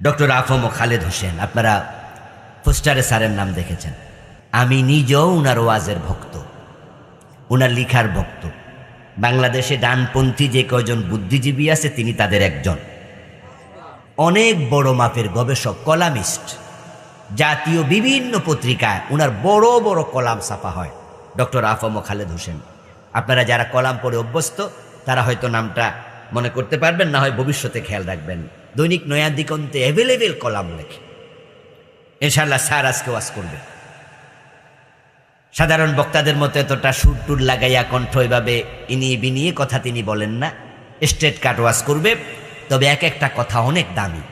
Doctor আফম ও খালেদ হোসেন, আপনারা পোস্টারে স্যারের নাম দেখেছেন। আমি নিজেও উনার ওয়াজের ভক্ত, উনার লিখার ভক্ত। বাংলাদেশে ডানপন্থী যে কয়জন বুদ্ধিজীবী আছে তিনি তাদের একজন। অনেক বড় মাপের গবেষক, কলামিস্ট, জাতীয় বিভিন্ন পত্রিকায় উনার বড় বড় কলাম ছাপা হয়। ডক্টর আফম ও খালেদ হোসেন, আপনারা যারা কলাম পড়ে অভ্যস্ত তারা হয়তো নামটা মনে করতে পারবেন, না হয় ভবিষ্যতে খেয়াল রাখবেন। দৈনিক নয়া দিগন্তে অ্যাভেলেবেল কলাম লেখে। ইনশাআল্লাহ স্যার আজকে ওয়াজ করবে। সাধারণ বক্তাদের মতো এতটা সুর টুর লাগাইয়া কণ্ঠ এভাবে ইনিয়ে বিনিয়ে কথা তিনি বলেন না, স্ট্রেট কাট ওয়াজ করবে। তবে এক একটা কথা অনেক দামি।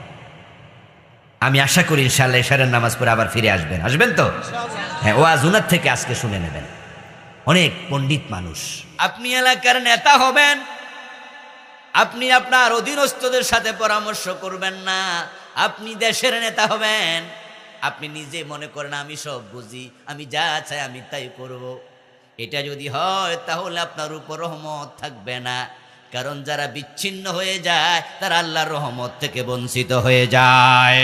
আমি আশা করি ইনশাআল্লাহ এশারের নামাজ পড়ে আবার ফিরে আসবেন। আসবেন তো? হ্যাঁ, ওয়াজ উনার থেকে আজকে শুনে নেবেন। অনেক পণ্ডিত মানুষ। আপনি এলাকার নেতা হবেন, আপনি আপনার অধীনস্থদের সাথে পরামর্শ করবেন না। আপনি দেশের নেতা হবেন, আপনি নিজে মনে করেন আমি সব বুঝি, আমি যা চাই আমি তাই করব। এটা যদি হয় তাহলে আপনার উপর রহমত থাকবে না। কারণ যারা বিচ্ছিন্ন হয়ে যায় তারা আল্লাহর রহমত থেকে বঞ্চিত হয়ে যায়।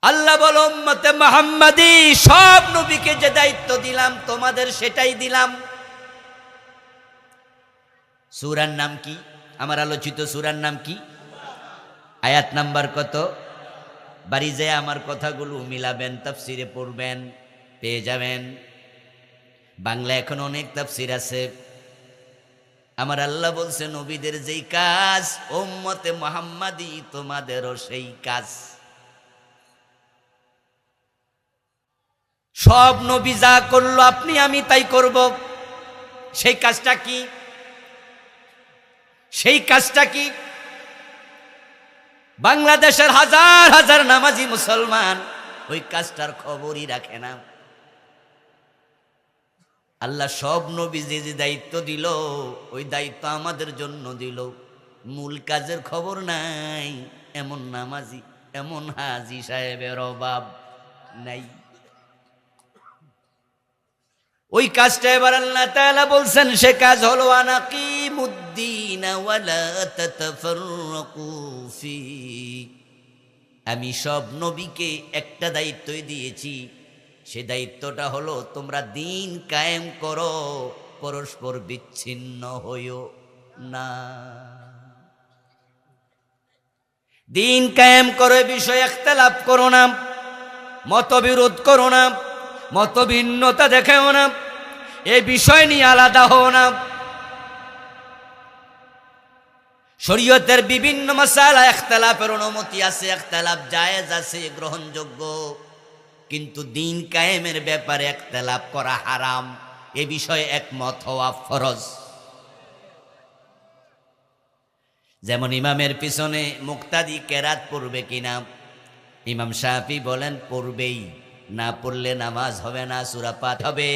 আল্লাহ বল, উম্মতে মুহাম্মাদি, সব নবীকে যে দায়িত্ব দিলাম তোমাদের সেটাই দিলাম। সূরার নাম কি? আমার আলোচিত সূরার নাম কি? আয়াত নাম্বার কত? বাড়ি যেয়ে আমার কথাগুলো মিলাবেন, তাফসিরে পড়বেন, পেয়ে যাবেন। বাংলা এখন অনেক তাফসির আছে। আমার আল্লাহ বলছে নবীদের যেই কাজ, উম্মতে মুহাম্মাদি তোমাদেরও সেই কাজ। সব নবী যা করলো আপনি আমি তাই করব। সেই কাজটা কি? সেই কাজটা কি? বাংলাদেশের হাজার হাজার নামাজি মুসলমান ওই কাজটার খবরই রাখে না। আল্লাহ সব নবী যে যে দায়িত্ব দিল ওই দায়িত্ব আমাদের জন্য দিল, মূল কাজের খবর নাই। এমন নামাজি, এমন হাজি সাহেবের অভাব নাই। ওই কাজটা এবার আল্লাহ তাআলা বলছেন, সে কাজ হলো আনাকিমুদ্দিন ওয়ালা তাতাফাররাকু ফি। আমি সব নবীকে একটা দায়িত্বই দিয়েছি, সে দায়িত্বটা হলো তোমরা দিন কায়েম করো, পরস্পর বিচ্ছিন্ন হইও না। দিন কায়েম করো, এ বিষয়ে ইখতিলাফ করো না, মতবিরোধ করো না, মতভিন্নতা দেখাও না, এই বিষয় নিয়ে আলাদা হও না। শরীয়তের বিভিন্ন মাসালা ইখতিলাফের অনুমতি আছে, ইখতিলাফ জায়েজ আছে, গ্রহণযোগ্য। কিন্তু দিন কায়েমের ব্যাপারে ইখতিলাফ করা হারাম, এ বিষয়ে একমত হওয়া ফরজ। যেমন ইমামের পিছনে মুক্তাদি কেরাত পড়বে কিনা? ইমাম শাফি বলেন পড়বেই, না পড়লে নামাজ হবে না, সূরা পাঠ হবে।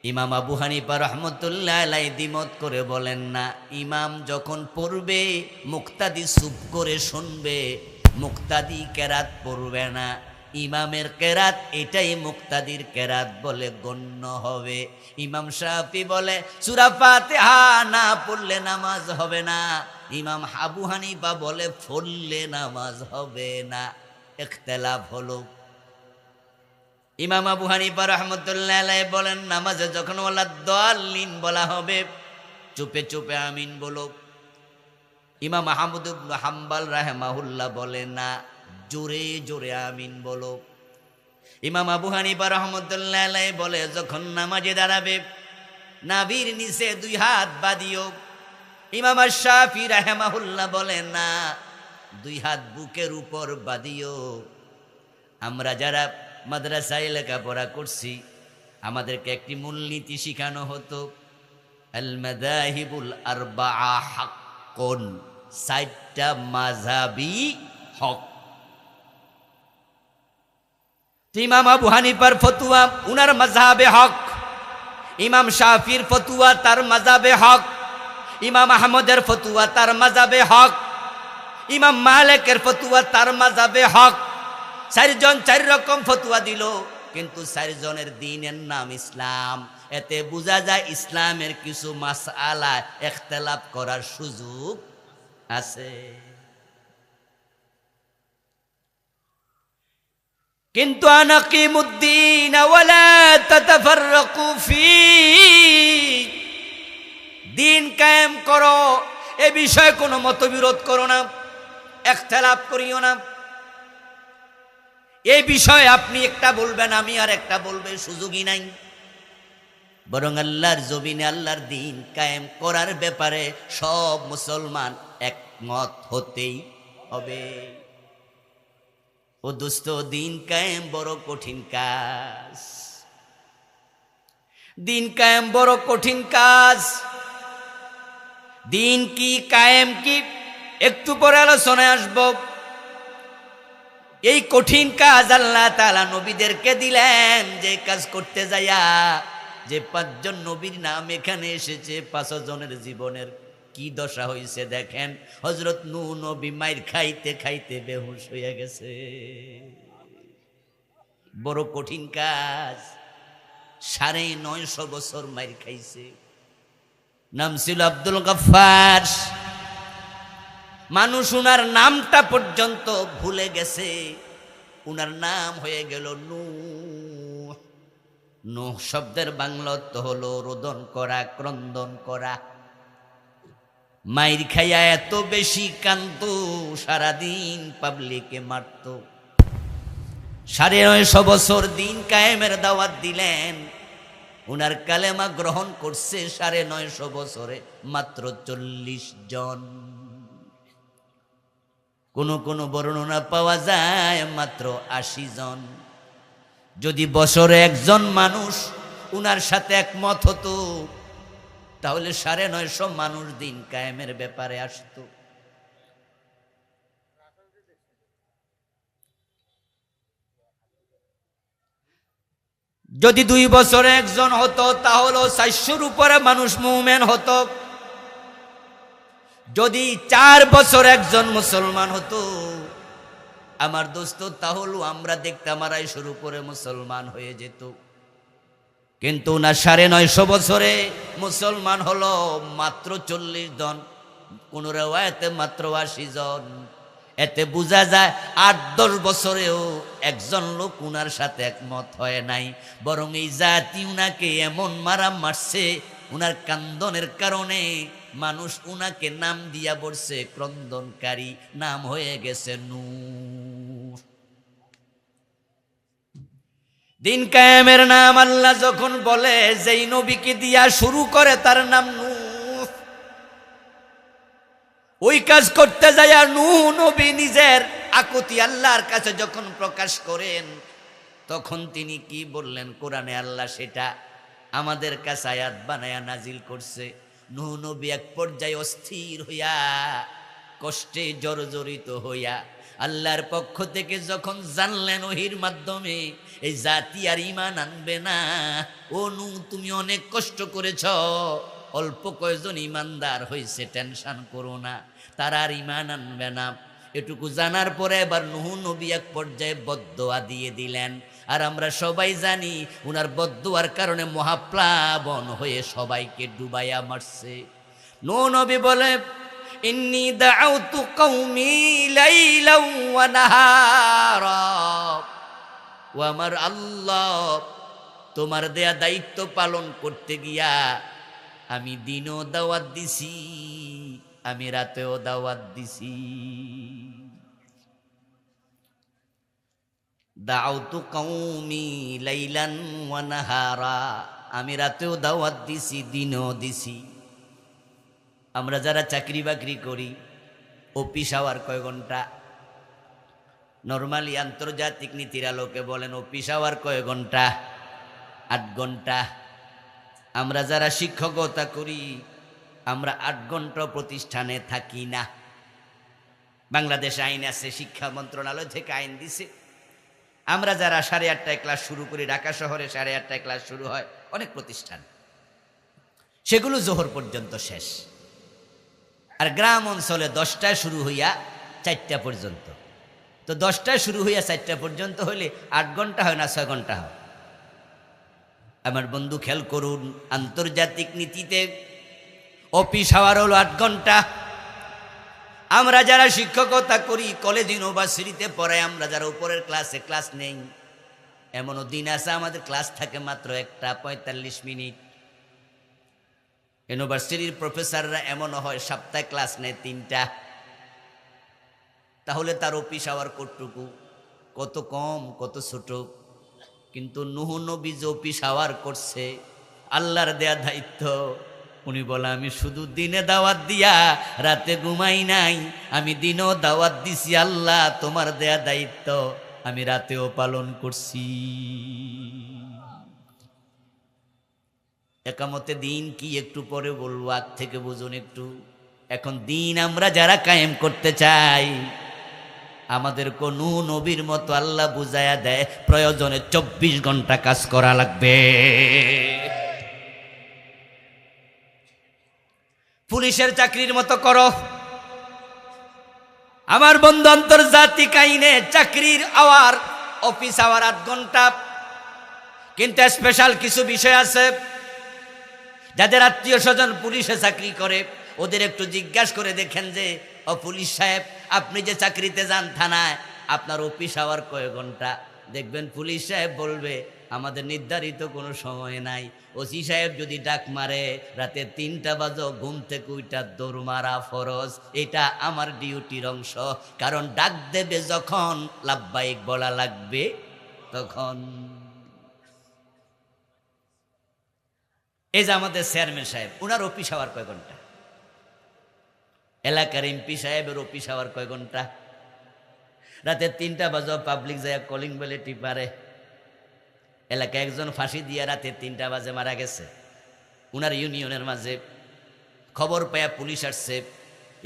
ইমাম আবু হানিফা রাহমাতুল্লাহ আলাইহি দ্বিমত করে বলেন না, ইমাম যখন পড়বে মুক্তাদি চুপ করে শুনবে, মুক্তাদি কেরাত পড়বে না। ইমামের কেরাত এটাই মুক্তাদির কেরাত বলে গণ্য হবে। ইমাম শাফি বলে সূরা ফাতিহা না পড়লে নামাজ হবে না, ইমাম আবু হানিফা বলে পড়লে নামাজ হবে না। ইখতিলাফ হলো। ইমাম আবু হানিফা রাহমাতুল্লাহ আলাইহি বলেন নামাজে যখন ওয়ালা দাল্লিন বলা হবে চুপে চুপে আমিন বলো। ইমাম আহমদ ইবনে হাম্বল রাহিমাহুল্লাহ বলেন না, জোরে জোরে আমিন বলো। ইমাম আবু হানিফা রাহমাতুল্লাহ আলাইহি বলে যখন নামাজে দাঁড়াবে নাভির নিচে দুই হাত বাঁধিও। ইমাম শাফি রাহিমাহুল্লাহ বলেন না, দুই হাত বুকের উপর বাঁধিও। আমরা যারা মাদ্রাসায় লেখাপড়া করছি আমাদেরকে একটি মূলনীতি শিখানো হতো, আল মাযাহিবুল আরবাআ হাক্কুন, চারটা মাযহাবই হক। ইমাম আবু হানিফার ফতোয়া উনার মাযহাবে হক, ইমাম শাফির ফতোয়া তার মাযহাবে হক, ইমাম আহমদের ফতোয়া তার মাযহাবে হক, ইমাম মালিকের ফতোয়া তার মাযহাবে হক। চারজন চার রকম ফতোয়া দিল, কিন্তু চারজনের দ্বীনের নাম ইসলাম। এতে বোঝা যায় ইসলামের কিছু মাসআলা ইখতিলাফ করার সুযোগ আছে। কিন্তু আনাকিমুদ্দিন ওয়ালা তাতাফাররাকু ফি, দিন কায়েম করো, এ বিষয়ে কোনো মতবিরোধ করো না, ইখতিলাফ করিও না। এই বিষয়ে আপনি একটা বলবেন, আমি আর একটা বলবে, সুযোগই নাই। বরং আল্লাহর জমিনে আল্লাহর দিন কায়েম করার ব্যাপারে সব মুসলমান একমত হতেই হবে। ও দোস্ত, দিন কায়েম বড় কঠিন কাজ, দিন কায়েম বড় কঠিন কাজ। দিন কি কায়েম কি একটু পরে আলোচনায় আসব। এই কঠিন কাজ আল্লাহ তাআলা নবীদেরকে দিলেন, যে কাজ করতে যাইয়া যে 5 জন নবীর নাম এখানে এসেছে, 5 জনের জীবনের কি দশা হয়েছে দেখেন। হযরত নূহ নবী মাইর খাইতে খাইতে বেহুশ হয়ে গেছে। বড় কঠিন কাজ, 950 বছর মাইর খাইছে। নাম ছিল আব্দুল গাফফার। মানুষ উনার নামটা পর্যন্ত ভুলে গেছে। উনার নাম হয়ে গেল নূহ। নূহ শব্দের বাংলা অর্থ হলো রোদন করা, ক্রন্দন করা। মাইর খাইয়া এত বেশি কান্দতো, সারাদিন পাবলিকে মারত। 950 বছর দিন কায়েমের দাওয়াত দিলেন। উনার কালেমা গ্রহণ করছে 950 বছরে মাত্র 40 জন। কোন বর্ণনা পাওয়া যায় মাত্র 80 জন। যদি বছরে একজন মানুষ উনার সাথে একমত হতো, তাহলে 950 মানুষ দিন কায়েমের ব্যাপারে আসতো। যদি 2 বছরে একজন হতো, তাহলে 400-র উপরে মানুষ মুমিন হতো। যদি 4 বছর একজন মুসলমান হতো আমার দোস্ত, তাহলে আমরা দেখতাম 250-র উপরে মুসলমান হয়ে যেত। কিন্তু না, 950 বছরে মুসলমান হলো মাত্র 40 জন, কোন রিওয়ায়াতে মাত্র 80 জন। এতে বোঝা যায় 8-10 বছরেও একজন লোক উনার সাথে একমত হয় নাই। বরং এই জাতি উনাকে এমন মারা মারছে, উনার কান্দনের কারণে মানুষ উনাকে নাম দিয়া বলছে ক্রন্দনকারী, নাম হয়ে গেছে নূহ। দিন কায়েমের নাম আল্লাহ যখন বলে, যেই নবীকে দিয়া শুরু করে তার নাম নূহ। ওই কাজ করতে যায় নূহ নবী নিজের আকুতি আল্লাহর কাছে যখন প্রকাশ করেন, তখন তিনি কি বললেন কোরআনে, আল্লাহ সেটা আমাদের কাছে আয়াত বানায়া নাজিল করছে। নূহ নবী এক পর্যায়ে অস্থির হইয়া, কষ্টে জর্জরিত হইয়া আল্লাহর পক্ষ থেকে যখন জানলেন ওহির মাধ্যমে এই জাতি আর ঈমান আনবে না, ও নূহ তুমি অনেক কষ্ট করেছ, অল্প কয়েকজন ঈমানদার হয়েছে, টেনশন করো না, তারা আর ঈমান আনবে না। এটুকু জানার পরে এবার নূহ নবী এক পর্যায়ে বদদোয়া দিয়ে দিলেন। আর আমরা সবাই জানি উনার বদদোয়ার কারণে মহাপ্লাবন হয়ে সবাইকে ডুবাইয়া মারছে। নূহ নবী বলে, ইন্নী দাউতু কওমি লাইলাও ওয়া নাহারা, ও আমার আল্লাহ, তোমার দেয়া দায়িত্ব পালন করতে গিয়া আমি দিনও দাওয়াত দিছি, আমি রাতেও দাওয়াত দিছি। দাউতু কওমি লাইলান ওয়া নাহারা, আমি রাতেও দাওয়াত দিছি, দিনও দিছি। আমরা যারা চাকরি বাকরি করি, অফিস আওয়ার কয় ঘন্টা? নরমালি আন্তর্জাতিক নীতির আলোকে বলেন অফিস আওয়ার কয় ঘন্টা? 8 ঘন্টা। আমরা যারা শিক্ষকতা করি, আমরা 8 ঘন্টা প্রতিষ্ঠানে থাকি না। বাংলাদেশে আইন আছে, শিক্ষা মন্ত্রণালয় থেকে আইন দিছে, আমরা যারা 8:30টায় ক্লাস শুরু করি, ঢাকা শহরে 8:30টায় ক্লাস শুরু হয় অনেক প্রতিষ্ঠান, সেগুলো জোহর পর্যন্ত শেষ। আর গ্রাম অঞ্চলে 10টায় শুরু হইয়া 4টা পর্যন্ত। তো 10টায় শুরু হইয়া 4টা পর্যন্ত হইলে 8 ঘন্টা হয় না 6 ঘন্টা হয়? আমার বন্ধু খেয়াল করুন, আন্তর্জাতিক নীতিতে অফিস আওয়ার হলো 8 ঘন্টা। আমরা যারা শিক্ষকতা করি, কলেজ ইউনিভার্সিটিতে পড়াই, আমরা যারা উপরের ক্লাসে ক্লাস নেই, এমনও দিন আছে আমাদের ক্লাস থাকে মাত্র 1:45 ইউনিভার্সিটির প্রফেসররা এমনও হয় সপ্তাহে ক্লাস নেয় 3টা। তাহলে তার অফিস আওয়ার কতটুকু, কত কম, কত ছোট। কিন্তু নূহ নবী যে অফিস আওয়ার করছে, আল্লাহর দেয়া দায়িত্ব। উনি বলে আমি শুধু দিনে দাওয়াত দিয়া রাতে ঘুমাই নাই, আমি দিনেও দাওয়াত দিছি। আল্লাহ তোমার দেয়া দায়িত্ব আমি রাতেও পালন করছি। একামতে দিন কি একটু পরে বলবো, আগ থেকে বুঝুন একটু। এখন দিন আমরা যারা কায়েম করতে চাই, আমাদের কোন নবীর মতো আল্লাহ বুঝায়া দেয় প্রয়োজনে 24 ঘন্টা কাজ করা লাগবে। পুলিশের চাকরির মতো করো। আমার বন্ধু আন্তর্জাতিক আইনে চাকরির আওয়ার, অফিস আওয়ার 8 ঘন্টা। কিন্তু স্পেশাল কিছু বিষয় আছে, যাদের আত্মীয় স্বজন পুলিশে চাকরি করে ওদের একটু জিজ্ঞাসা করে দেখেন যে, ও পুলিশ সাহেব আপনি যে চাকরিতে যান থানায়, আপনার অফিস আওয়ার কয় ঘন্টা? দেখবেন পুলিশ সাহেব বলবে আমাদের নির্ধারিত কোনো সময় নাই। ওসি সাহেব যদি ডাক মারে রাতে 3টা বাজো, ঘুম থেকে উইটা দৌড় মারা ফরজ। এটা আমার ডিউটির অংশ, কারণ ডাক দেবে যখন লাব্বাইক বলা লাগবে তখন। এই যে আমাদের চেয়ারম্যান সাহেব, ওনার অফিস আওয়ার কয় ঘন্টা? এলাকার এমপি সাহেবের অফিস আওয়ার কয় ঘন্টা? রাতে 3টা বাজে পাবলিক যায় কলিং বেলে টিপারে। এলাকায় একজন ফাঁসি দিয়ে রাতে 3টা বাজে মারা গেছে। উনার ইউনিয়নের মাঝে খবর পায়া পুলিশ আসছে।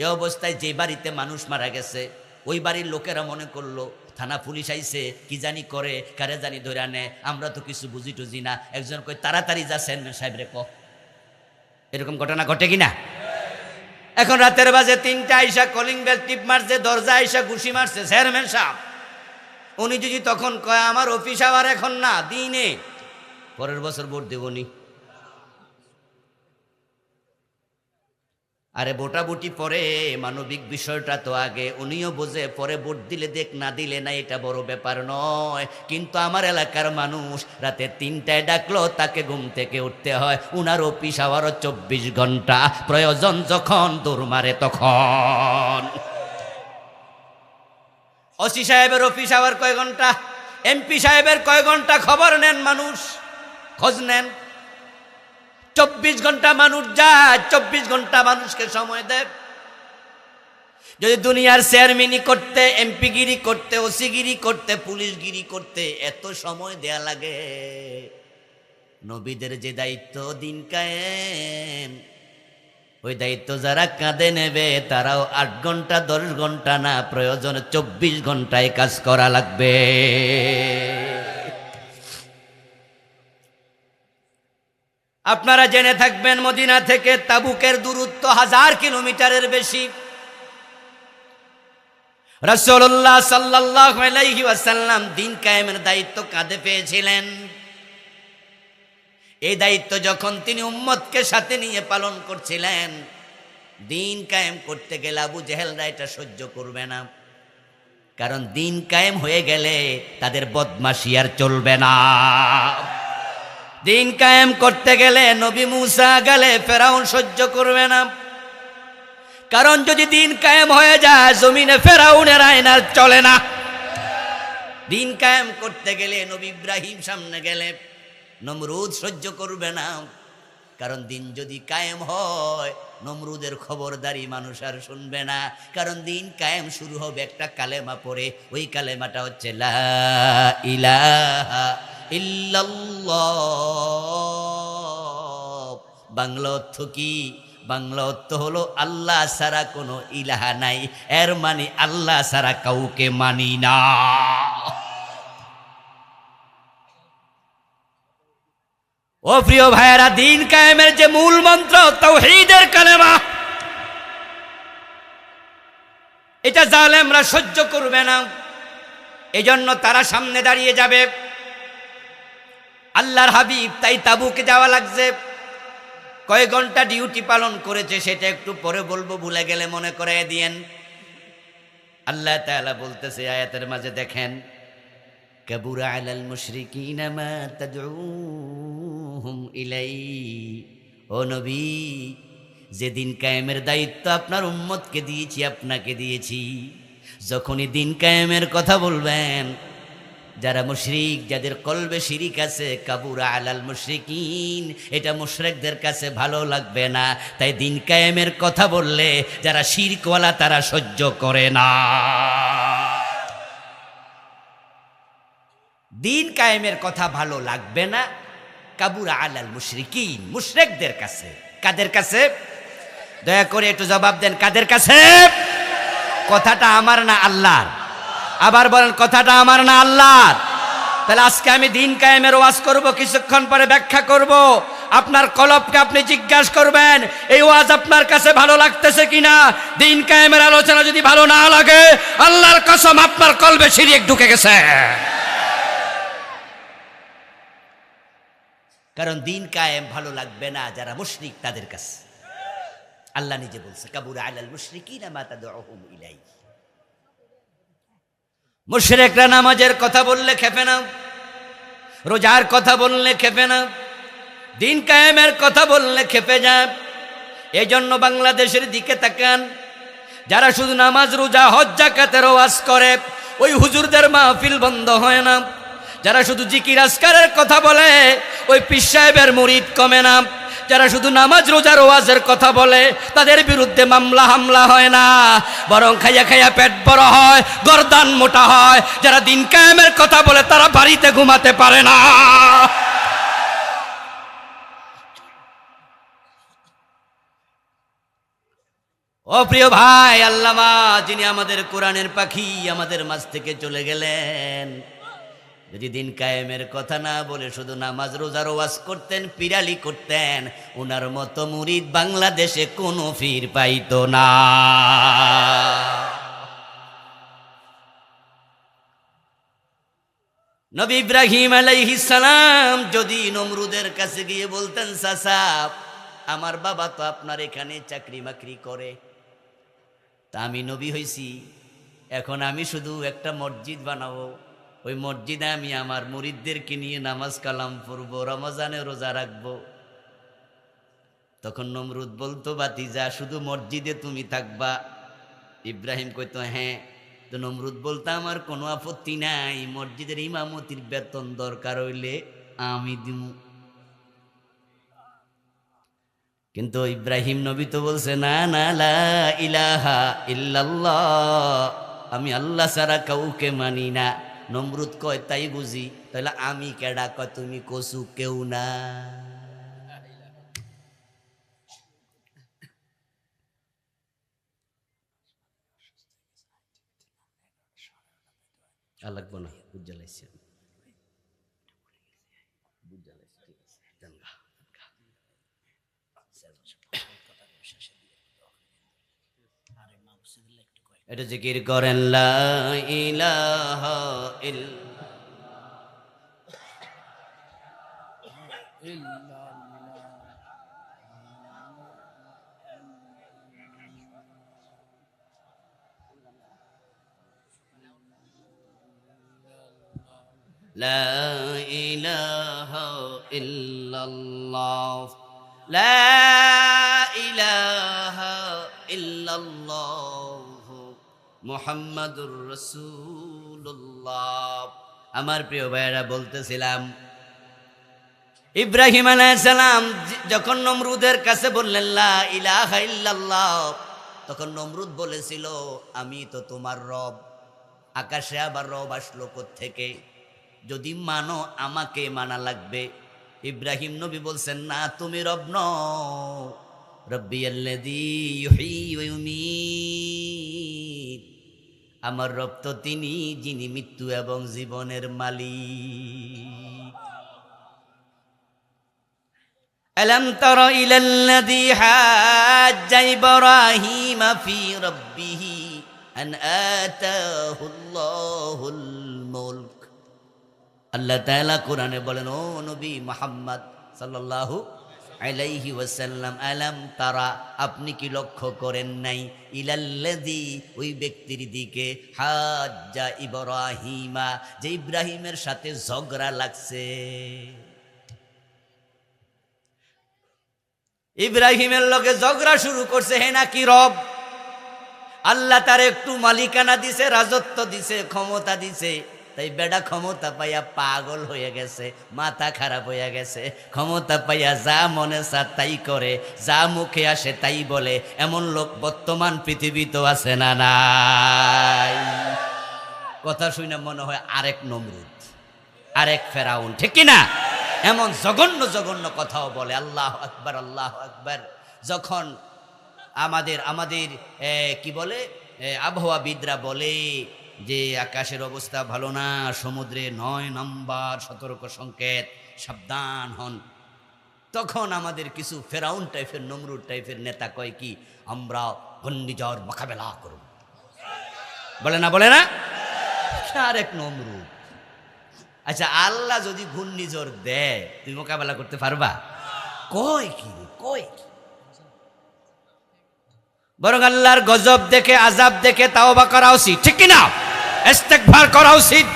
এ অবস্থায় যে বাড়িতে মানুষ মারা গেছে ওই বাড়ির লোকেরা মনে করলো থানা পুলিশ আইছে, কি জানি করে, কারে জানি ধরে আনে, আমরা তো কিছু বুঝি টুঝি না। একজন কই তাড়াতাড়ি যা চেয়ারম্যান সাহেব রে ক। এরকম ঘটনা ঘটে কিনা? এখন রাতের বাজে 3টা আইসা কলিং বেল টিপ মারছে, দরজা আইসা ঘুষি মারছে চেয়ারম্যান সাহেব। উনি যদি তখন কয় আমার অফিস আওয়ার এখন না, দিনে, পরের বছর ভোট দেবনি। আরে ভোটাভুটি পরে, মানবিক বিষয়টা তো আগে। উনিও বোঝে পরে ভোট দিলে দেখ, না দিলে না, এটা বড় ব্যাপার নয়। কিন্তু আমার এলাকার মানুষ রাতে 3টায় ডাকলো তাকে ঘুম থেকে উঠতে হয়। উনার অফিস আওয়ারও 24 ঘন্টা, প্রয়োজন যখন দৌড় মারে তখন। ওসি সাহেবের অফিস আওয়ার কয় ঘন্টা? এমপি সাহেবের কয় ঘন্টা? খবর নেন, মানুষ খোঁজ নেন। 24 ঘন্টা মানুষ যায়, 24 ঘন্টা মানুষকে সময় দেয়। যদি দুনিয়ার চেয়ারম্যানই করতে, এমপিগিরি করতে, ওসিগিরি করতে, পুলিশগিরি করতে এত সময় দেয়া লাগে, নবীদের যে দায়িত্ব দিন কায়েম, ওই দায়িত্ব যারা কাঁধে নেবে তারাও 8 ঘন্টা 10 ঘন্টা না, প্রয়োজনে 24 ঘন্টায় কাজ করা লাগবে। আপনারা জেনে থাকবেন মদিনা থেকে তাবুকের দূরত্ব 1000 কিলোমিটারের বেশি। রাসূলুল্লাহ সাল্লাল্লাহু আলাইহি ওয়াসাল্লাম দিন কায়েমের দায়িত্ব কাঁধে পেয়েছিলেন। এই দায়িত্ব যখন তিনি উম্মতকে সাথে নিয়ে পালন করছিলেন, দিন কায়েম করতে গেলে আবু জেহেলরা এটা সহ্য করবে না। কারণ দিন কায়েম হয়ে গেলে তাদের বদমাশি আর চলবে না। দিন কায়েম করতে গেলে নবী মুসা গেলে ফেরাউন সহ্য করবে না। কারণ যদি দিন কায়েম হয়ে যায় জমিনে ফেরাউনের আইন আর চলে না। দিন কায়েম করতে গেলে নবী ইব্রাহিম সামনে গেলে নমরুদ সহ্য করবে না। কারণ দিন যদি কায়েম হয় নমরুদের খবরদারি মানুষ আর শুনবে না। কারণ দিন কায়েম শুরু হবে একটা কালেমা পড়ে, ওই কালেমাটা হচ্ছে লা ইলাহা ইল্লাল্লাহ। বাংলা অর্থ কি? বাংলা অর্থ হলো আল্লাহ ছাড়া কোনো ইলাহা নাই, এর মানে আল্লাহ ছাড়া কাউকে মানি না। ও প্রিয় ভাইয়েরা, দিন কায়েমের যে মূল মন্ত্র তাওহীদের কালেমা, এটা জালেমরা সহ্য করবে না। এজন্য তারা সামনে দাঁড়িয়ে যাবে। আল্লাহর হাবিব তাই তাবুকে যাওয়া লাগছে। কয় ঘন্টা ডিউটি পালন করেছে সেটা একটু পরে বলবো, ভুলে গেলে মনে করায় দিয়েন। আল্লাহ তাআলা বলতেছে আয়াতের মাঝে, দেখেন কাবুরা আলাল মুশরিকিনা মা তাদউহুম ইলাই। ও নবী, যে দিন কায়েমের দায়িত্ব আপনার উম্মতকে দিয়েছি, আপনাকে দিয়েছি, যখনই দিন কায়েমের কথা বলবেন, যারা মুশরিক, যাদের কলবে শিরিক আছে, কাবুরা আলাল মুশরিকিন, এটা মুশরিকদের কাছে ভালো লাগবে না। তাই দিন কায়েমের কথা বললে যারা শিরকওয়ালা তারা সহ্য করে না। দিন কায়েমের কথা ভালো লাগবে না, কাবুরা আলাল মুশরিকিন, মুশরিকদের কাছে। কাদের কাছে? দয়া করে একটু জবাব দেন, কাদের কাছে? কথাটা আমার না আল্লাহর? আবার বলেন, কথাটা আমার না আল্লাহর? তাহলে আজকে আমি দিন কায়েমের ওয়াজ করব, কিছুক্ষণ পরে ব্যাখ্যা করব। আপনার কলবকে আপনি জিজ্ঞাসা করবেন, এই ওয়াজ আপনার কাছে ভালো লাগতেছে কিনা। দিন কায়েমের আলোচনা যদি ভালো না লাগে, আল্লাহর কসম আপনার কলবে শিরক ঢুকে গেছে। কারণ দিন কায়েম ভালো লাগবে না যারা মুশরিক তাদের কাছে। আল্লাহ নিজে বলছে, কাবুরা আলাল মুশরিকিনা মা তাদউহুম ইলাই। মুশরিকরা নামাজের কথা বললে খেপে না, রোজার কথা বললে খেপে না, দিন কায়েমের কথা বললে খেপে যায়। এই জন্য বাংলাদেশের দিকে তাকান, যারা শুধু নামাজ, রোজা, হজ, যাকাতের ওয়াজ করে, ওই হুজুরদের মাহফিল বন্ধ হয় না। যারা শুধু জিকির আজকারের কথা বলে, ওই পীর সাহেবের মুরিদ কমে না। যারা শুধু নামাজ, রোজার ওয়াজের কথা বলে, তাদের বিরুদ্ধে মামলা হামলা হয় না, বরং খাইয়া খাইয়া পেট বড় হয়, গর্দান মোটা হয়। যারা দিন কায়েমের কথা বলে, তারা বাড়িতে ঘুমাতে পারে না। ও প্রিয় ভাই, আল্লামা যিনি আমাদের কোরআনের পাখি, আমাদের মাঝ থেকে চলে গেলেন, যদি দিন কায়েমের কথা না বলে শুধু নামাজ, রোজার ওয়াজ করতেন, পিরালি করতেন, ওনার মতো মুরিদ বাংলাদেশে কোনো পীর পাইতো না। নবী ইব্রাহিম আলাইহিস সালাম যদি নমরুদের কাছে গিয়ে বলতেন, চাচা আমার বাবা তো আপনার এখানে চাকরি মাকরি করে, তা আমি নবী হইছি, এখন আমি শুধু একটা মসজিদ বানাবো, ওই মসজিদে আমি আমার মুরিদদেরকে নিয়ে নামাজ কালাম পড়বো, রমজানে রোজা রাখবো। তখন নমরুদ বলতো, ভাতিজা শুধু মসজিদে তুমি থাকবা? ইব্রাহিম কইতো হ্যাঁ। তো নমরুদ বলতো, আমার কোনো আপত্তি নাই, মসজিদের ইমামতির বেতন দরকার হইলে আমি দিমু। কিন্তু ইব্রাহিম নবী তো বলছে, না না, লা ইলাহা ইল্লাল্লাহ, আমি আল্লাহ ছাড়া কাউকে মানি না। নমরুদ কয়, তাই বুঝি, তাহলে আমি কেডা? কয়, তুমি কসু কেউ না। লাগবো না, বুঝালাইছি আমি। এটা জিকির করেন, লা ইলাহা লা ইলাহা ইল্লাল্লাহ, লা ইলাহা ইল্লাল্লাহ মুহাম্মাদুর রাসূলুল্লাহ। আমার প্রিয় ভাইয়েরা, বলতেছিলাম ইব্রাহিম আলাইহিস সালাম যখন নমরুদের কাছে বললেন লা ইলাহা ইল্লাল্লাহ, তখন নমরুদ বলেছিল, আমি তো তোমার রব। আকাশে আবার রব আসলো কোত্থেকে? যদি মানো আমাকে মানা লাগবে। ইব্রাহিম নবী বলছেন, না, তুমি রব নও, রব্বিয়াল্লাযী ইউহয়ী ওয়া ইউমীত, আমার রব তো তিনি যিনি মৃত্যু এবং জীবনের মালিক। আলাম তারা ইলাল্লাযী হাজ্জা ইব্রাহিম ফি রাব্বিহি আন আতাহুল্লাহুল মুলক। আল্লাহ তাআলা কোরআনে বলেন, ও নবী মুহাম্মদ সাল্লাল্লাহু, আলাইহি ওয়াসাল্লাম, আলাম তারা, আপনি কি লক্ষ্য করেন নাই, ইলাল্লাযী, ওই ব্যক্তির দিকে, হাজ্জা ইব্রাহিমা, যে ইব্রাহিমের সাথে ঝগড়া লাগছে। ইব্রাহিমের লগে ঝগড়া শুরু করছে, হে নাকি রব। আল্লাহ তার একটু মালিকানা দিছে, রাজত্ব দিছে, ক্ষমতা দিছে, তাই বেডা ক্ষমতা পাইয়া পাগল হয়ে গেছে, মাথা খারাপ হয়ে গেছে। ক্ষমতা পাইয়া যা মনে চা তাই করে, যা মুখে আসে তাই বলে। এমন লোক বর্তমান পৃথিবী তো আছে না নাই? কথা শুনে মনে হয় আরেক নমরুদ, আরেক ফেরাউন, ঠিক কিনা? এমন জঘন্য জঘন্য কথাও বলে। আল্লাহ আকবার, আল্লাহ আকবার। যখন আমাদের কি বলে, আবহাওয়াবিদরা বলে যে আকাশের অবস্থা ভালো না, সমুদ্রে 9 নম্বর সতর্ক সংকেত, সাবধান হন, তখন আমাদের কিছু ফেরাউন টাইপের, নমরুদ টাইপের নেতা কয় কি, আমরা ঘূর্ণিঝড় মোকাবেলা করব। বলে না, বলে না? আরেক নমরুদ। আচ্ছা, আল্লাহ যদি ঘূর্ণিঝড় দেয়, তুমি মোকাবেলা করতে পারবা? কয় কি, কয় কি? বরং আল্লাহর গজব দেখে, আযাব দেখে তাওবা করা উচিত, ঠিক কিনা? ইস্তেগফার করা উচিত।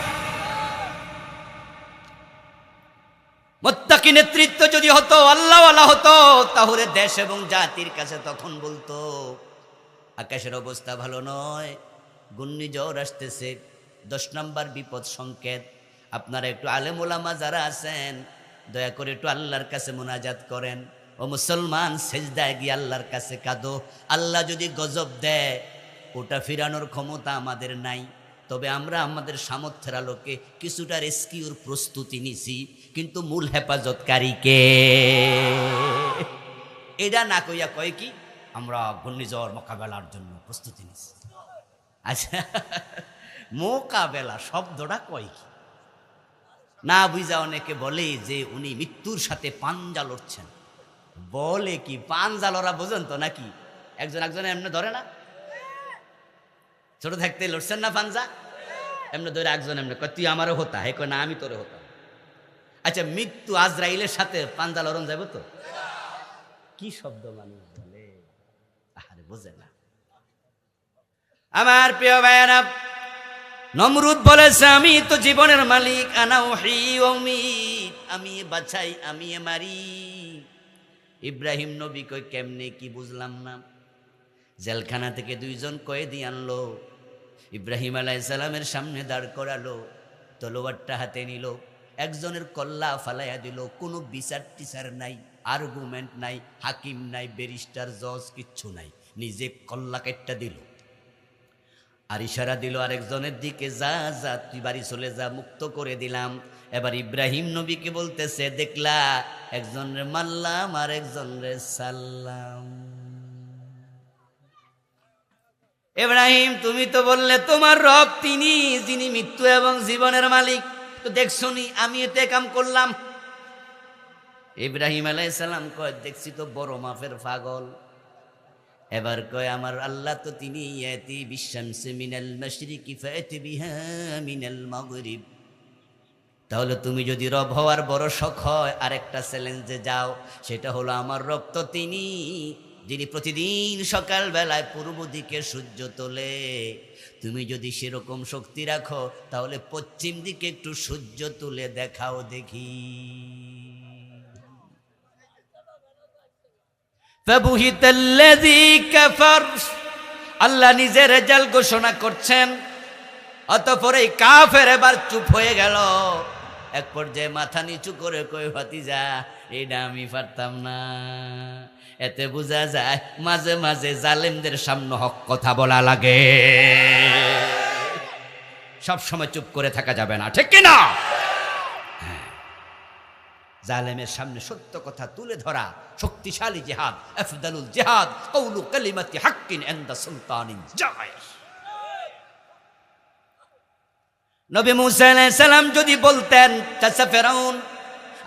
মুত্তাকি নেতৃত্ব যদি হতো, আল্লাহওয়ালা হতো, তাহলে দেশ এবং জাতির কাছে তখন বলতো আকাশের অবস্থা ভালো নয়, ঘূর্ণিঝড় আসতেছে, 10 নম্বর বিপদ সংকেত। আপনারা একটু আলেম ওলামা যারা আছেন, দয়া করে একটু আল্লাহর কাছে মুনাজাত করেন। ও মুসলমান, সেজদায় গিয়ে আল্লাহর কাছে কাঁদো। আল্লাহ যদি গজব দেয়, ওটা ফিরানোর ক্ষমতা আমাদের নাই, তবে আমরা আমাদের সামর্থ্যের আলোকে কিছুটা রেস্কিউর প্রস্তুতি নিছি, কিন্তু মূল হেফাজতকারীকে এটা না কইয়া কয় কি, আমরা ঘূর্ণিঝড় মোকাবেলার জন্য প্রস্তুতি নিছি। আচ্ছা, মোকাবেলা শব্দটা কয় কি না বুঝা অনেকে বলে যে উনি মৃত্যুর সাথে পাঞ্জা লড়ছেন। বলে কি, পাঞ্জা লড়া বোঝেন তো নাকি? একজন একজনে এমনি ধরে না? ছোট থাকতে লড়ছেন না পাঞ্জা? এমনি ধরে একজন এমনি কয় তুই আমারও হতা, হে কয় না আমি তোরে হতাম। আচ্ছা, মৃত্যু আজরাইলের সাথে পাঞ্জা লড়ন যাবো তো? কি শব্দ মানুষ বলে, আরে বোঝে না। আমার প্রিয় ভাইয়েরা, নমরুদ বলেছে আমি তো জীবনের মালিক, আনা উহি ওয়া উমীত, আমি বাছাই, আমি মারি। ইব্রাহিম নবী কই কেমনে, কি বুঝলাম না। জেলখানা থেকে 2 জন কয়েদি আনলো, ইব্রাহিম আলাইহিস সালামের সামনে দাঁড় করালো, তলোয়ারটা হাতে নিল, একজনের কল্লা ফালাইয়া দিল। কোনো বিচার টিচার নাই, আর্গুমেন্ট নাই, হাকিম নাই, ব্যারিস্টার জজ কিচ্ছু নাই, নিজে কল্লা কেটটা দিল। আর ইশারা দিল আরেকজনের দিকে, যা যা তুই বাড়ি চলে যা, মুক্ত করে দিলাম। এবার ইব্রাহিম নবীকে বলতেছে, দেখলা, একজনের মারলাম আর একজনের সাল্লাম। ইব্রাহিম, তুমি তো বললে তোমার রব তিনি, যিনি মৃত্যু এবং জীবনের মালিক, তো দেখছো নি আমি এতে কাম করলাম। ইব্রাহিম আলাইহিস সালাম কয়, দেখছি তো বড় মাপের পাগল। এবার কয়, আমার আল্লাহ তো তিনি ইয়াতি বিশামসি মিনাল মাশরিকি ফাতি বিহা মিনাল মাগরিব। তাহলে তুমি যদি রব হওয়ার বড় শখ হয়, আরেকটা চ্যালেঞ্জে যাও, সেটা হলো আমার রব তো তিনি, যিনি প্রতিদিন সকাল বেলায় পূর্ব দিকে সূর্য তোলে। তুমি যদি সেরকম শক্তি রাখো, তাহলে পশ্চিম দিকে একটু সূর্য তুলে দেখাও দেখি। ফাবুহিতাল্লাযী কাফার, আল্লাহ নিজের রেজাল্ট ঘোষণা করছেন। অতঃপর এই কাফের এবার চুপ হয়ে গেল। এক পর্যায়ে মাথা নিচু করে কই, ভাতিজা, এটা আমি পারতাম না। এতে বোঝা যায় মাঝে মাঝে জালেমদের সামনে হক কথা বলা লাগে, সব সময় চুপ করে থাকা যাবে না, ঠিক কিনা? জালেমের সামনে সত্য কথা তুলে ধরা শক্তিশালী জিহাদ, আফদালুল জিহাদ কাউলু কালিমাতি হাক্কিন ইনদা সুলতানিন জায়ের। নবী মুসা আলাইহিস সালাম যদি বলতেন, চাচা ফেরাউন,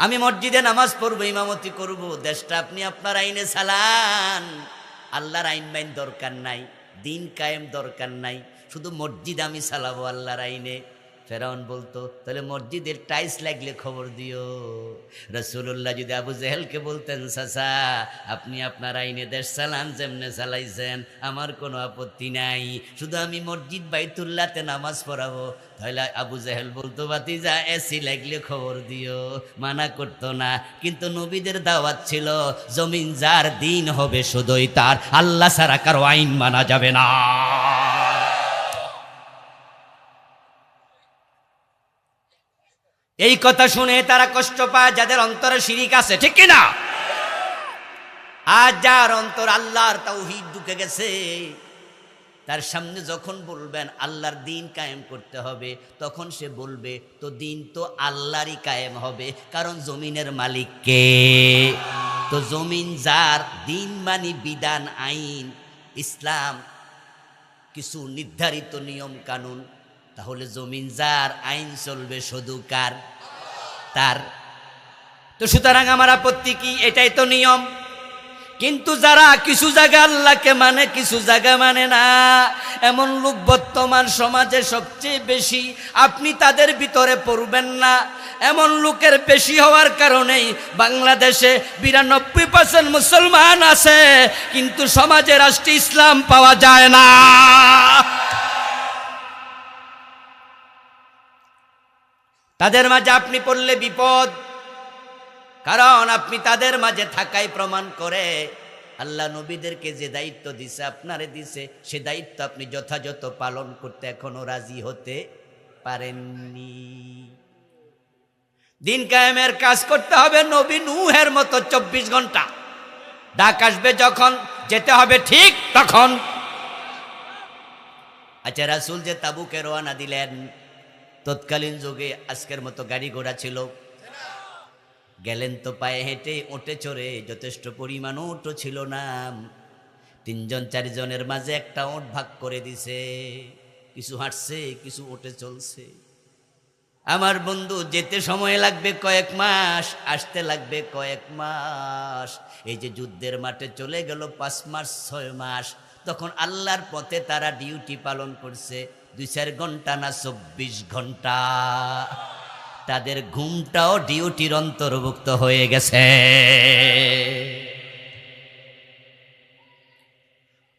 আমি মসজিদে নামাজ পড়বো, ইমামতি করব, দেশটা আপনি আপনার আইনে চালান, আল্লাহর আইন বাইন দরকার নাই, দিন কায়েম দরকার নাই, শুধু মসজিদ আমি চালাবো আল্লাহর আইনে, ফেরাউন বলতো, তাহলে মসজিদের টাইলস লাগলে খবর দিও। রাসূলুল্লাহ যদি আবু জেহেলকে বলতেন, চাচা আপনি আপনার আইনে দেশ চালান, যেমনে চালাইছেন আমার কোনো আপত্তি নাই, শুধু আমি মসজিদ বাইতুল্লাহতে নামাজ পড়াবো, তাহলে আবু জেহেল বলতো, ভাতিজা এসি লাগলে খবর দিও, মানা করতো না। কিন্তু নবীদের দাওয়াত ছিল, জমিন যার দিন হবে শুধুই তার, আল্লাহ ছাড়া কারো আইন মানা যাবে না। এই কথা শুনে তারা কষ্ট পায় যাদের অন্তরে শিরিক আছে, ঠিক কিনা? আর যার অন্তর আল্লাহর তাওহীদ ঢুকে গেছে, তার সামনে যখন বলবেন আল্লাহর দিন কায়েম করতে হবে, তখন সে বলবে, তো দিন তো আল্লাহরই কায়েম হবে, কারণ জমিনের মালিক কে? তো জমিন যার, দিন মানে বিধান, আইন, ইসলাম, কিছু নির্ধারিত নিয়ম কানুন, তাহলে জমিন যার, আইন চলবে শুধু কার? তার। তো সুতরাং আমার আপত্তি কি? এটাই তো নিয়ম। কিন্তু যারা কিছু জায়গা আল্লাহকে মানে, কিছু জায়গা মানে না, এমন লোক বর্তমান সমাজে সবচেয়ে বেশি। আপনি তাদের ভিতরে পড়বেন না। এমন লোকের বেশি হওয়ার কারণেই বাংলাদেশে 92% মুসলমান আছে, কিন্তু সমাজে রাষ্ট্রে ইসলাম পাওয়া যায় না। তাদের মাঝে আপনি পড়লে বিপদ, কারণ আপনি তাদের মাঝে থাকাই প্রমাণ করে আল্লাহ নবীদেরকে যে দায়িত্ব দিছে, আপনারে দিছে, সে দায়িত্ব আপনি যথাযথ পালন করতে এখনো রাজি হতে পারেননি। দিন কায়েমের কাজ করতে হবে নবী নূহের মতো 24 ঘন্টা। ডাক আসবে যখন, যেতে হবে ঠিক তখন। আচ্ছা, রাসূল যে তাবুকে রওনা দিলেন, তৎকালীন যুগে আজকের মতো গাড়ি ঘোড়া ছিল? গেলেন তো পায়ে হেঁটে, ওটে চড়ে, যথেষ্ট পরিমাণ ওটও ছিল না। 3 4 জনের মাঝে একটা ওট ভাগ করে দিছে, কিছু হাঁটছে, কিছু ওটে চলছে। আমার বন্ধু, যেতে সময় লাগবে কয়েক মাস, আসতে লাগবে কয়েক মাস। এই যে যুদ্ধের মাঠে চলে গেল 5 মাস 6 মাস, তখন আল্লাহর পথে তারা ডিউটি পালন করছে 2-4 ঘন্টা না 24 ঘন্টা। তাদের ঘুমটাও ডিউটির অন্তর্ভুক্ত হয়ে গেছে।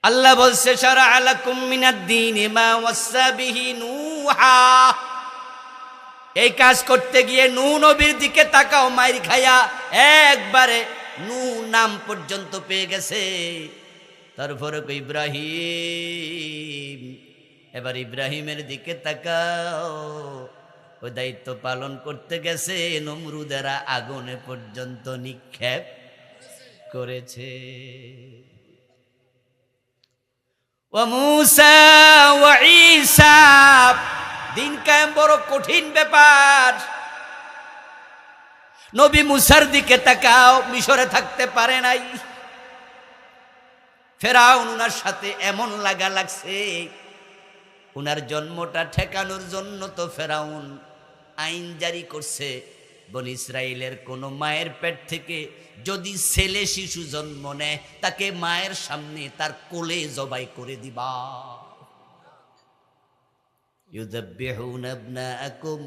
আল্লাহ বলছে, শারা'a লাকুম মিনাদ-দীনি মা ওয়াসসা বিহি নূহা। এই কাজ করতে গিয়ে নূহ নবীর দিকে তাকাও, মাইর খায়া একবারে নূহ নাম পর্যন্ত পেয়ে গেছে। তারপরে ইব্রাহিম, এবার ইব্রাহিমের দিকে তাকাও, ওই দায়িত্ব পালন করতে গেছে, নমরুদেরা আগুনে পর্যন্ত নিক্ষেপ করেছে। ওয়া মূসা ওয়া ঈসা, দিন কায়েম বড় কঠিন ব্যাপার। নবী মুসার দিকে তাকাও, মিশরে থাকতে পারে নাই। ফেরাউন উনার সাথে এমন লাগা লাগছে, উনার জন্মটা ঠেকানোর জন্য তো ফেরাউন আইন জারি করছে, বনি ইসরাইলের কোন মায়ের পেট থেকে যদি ছেলে শিশু জন্ম নেয়, তাকে মায়ের সামনে তার কোলে জবাই করে দিবা। ইউযাব্বিহুনা আবনাআকুম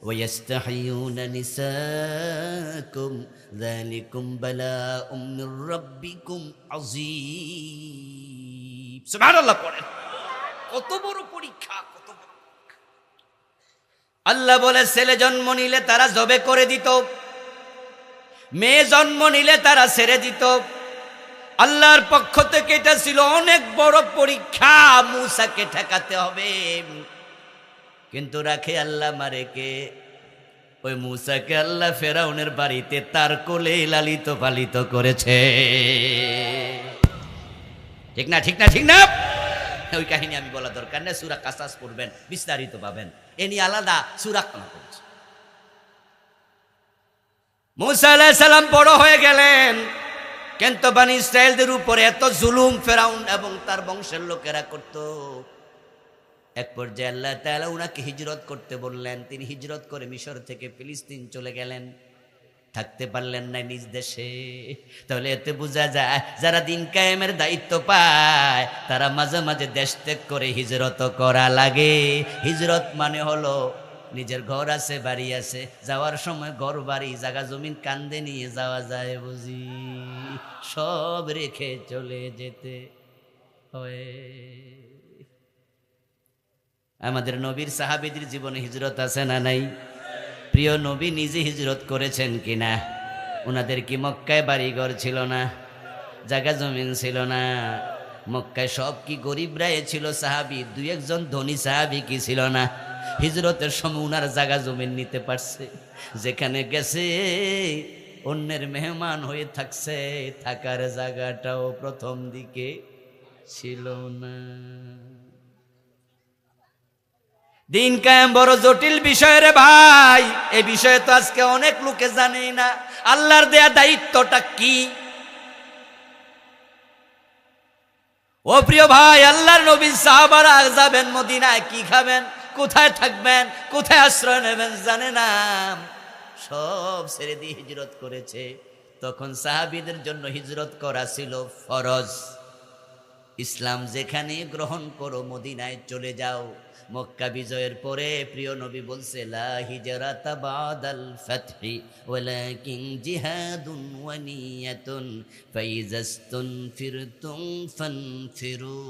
ওয়া ইস্তাহয়ুনা নিসাআকুম যালিকুম বালাউম মির রাব্বিকুম আযীম। সুবহানাল্লাহ পড়েন। কত বড় পরীক্ষা, কত বড়। আল্লাহ বলে, ছেলে জন্ম নিলে তারা জবে করে দিত, মেয়ে জন্ম নিলে তারা ছেড়ে দিত। আল্লাহর পক্ষ থেকে এটা ছিল অনেক বড় পরীক্ষা, মূসাকে ঠেকাতে হবে। কিন্তু রাখে আল্লাহ মারে কে? ওই মূসাকে আল্লাহ ফেরাউনের বাড়িতে তার কোলে লালিত পালিত করেছে। ঠিক না, ঠিক না, ঠিক না? ওই কাহিনী আমি বলা দরকার নেই, সূরা কাসাস পড়বেন, বিস্তারিত পাবেন। এ নিয়ে আলাদা সূরা কানা করেছে। মূসা আলাইহিস সালাম বড় হয়ে গেলেন, কিন্তু বনি ইসরাইলদের উপরে এত জুলুম ফেরাউন এবং তার বংশের লোকেরা করত। এক পর্যায়ে আল্লাহ তাআলা উনাকে হিজরত করতে বললেন। তিনি হিজরত করে মিশর থেকে ফিলিস্তিন চলে গেলেন, থাকতে পারলেন না নিজ দেশে। তাহলে এতে বোঝা যায়, যারা দিন কায়েমের দায়িত্ব পায় তারা মাঝে মাঝে দেশ ত্যাগ করে হিজরত করা লাগে। হিজরত মানে হলো নিজের ঘর আছে, বাড়ি আছে, যাওয়ার সময় ঘর বাড়ি জায়গা জমিন কান্দে নিয়ে যাওয়া যায় বুঝি? সব রেখে চলে যেতে হয়। আমাদের নবীর সাহাবীদের জীবনে হিজরত আছে না নাই? প্রিয় নবী নিজে হিজরত করেছেন কিনা? ওনাদের কি মক্কায় বাড়িঘর ছিল না? জায়গা জমিন ছিল না? মক্কায় সব কি গরিবরাই ছিল সাহাবী? দুই একজন ধনী সাহাবী কি ছিল না? হিজরতের সময় উনার জায়গা জমিন নিতে পারছে। যেখানে গেছে অন্যের মেহমান হয়ে থাকছে, থাকার জায়গাটাও প্রথম দিকে ছিল না। দিন কায়েম বড় জটিল বিষয় রে ভাই। এই বিষয়ে তো আজকে অনেক লোকে জানেই না আল্লাহর দেয়া দায়িত্বটা কি। ও প্রিয় ভাই, আল্লাহর নবী সাহাবারা যাবেন মদিনায়, কি খাবেন, কোথায় থাকবেন, কোথায় আশ্রয় নেবেন জানে না। সব ছেড়ে দিয়ে হিজরত করেছে। তখন সাহাবীদের জন্য হিজরত করা ছিল ফরজ। ইসলাম যেখানে গ্রহণ করো মদিনায় চলে যাও। মক্কা বিজয়ের পরে প্রিয় নবী বলছে, লা হিজরাতা বাদাল ফাতহি ওয়ালাকিন জিহাদুন ওয়া নিয়াতুন ফাইজাস্তুনফিরতুম ফানফিরু।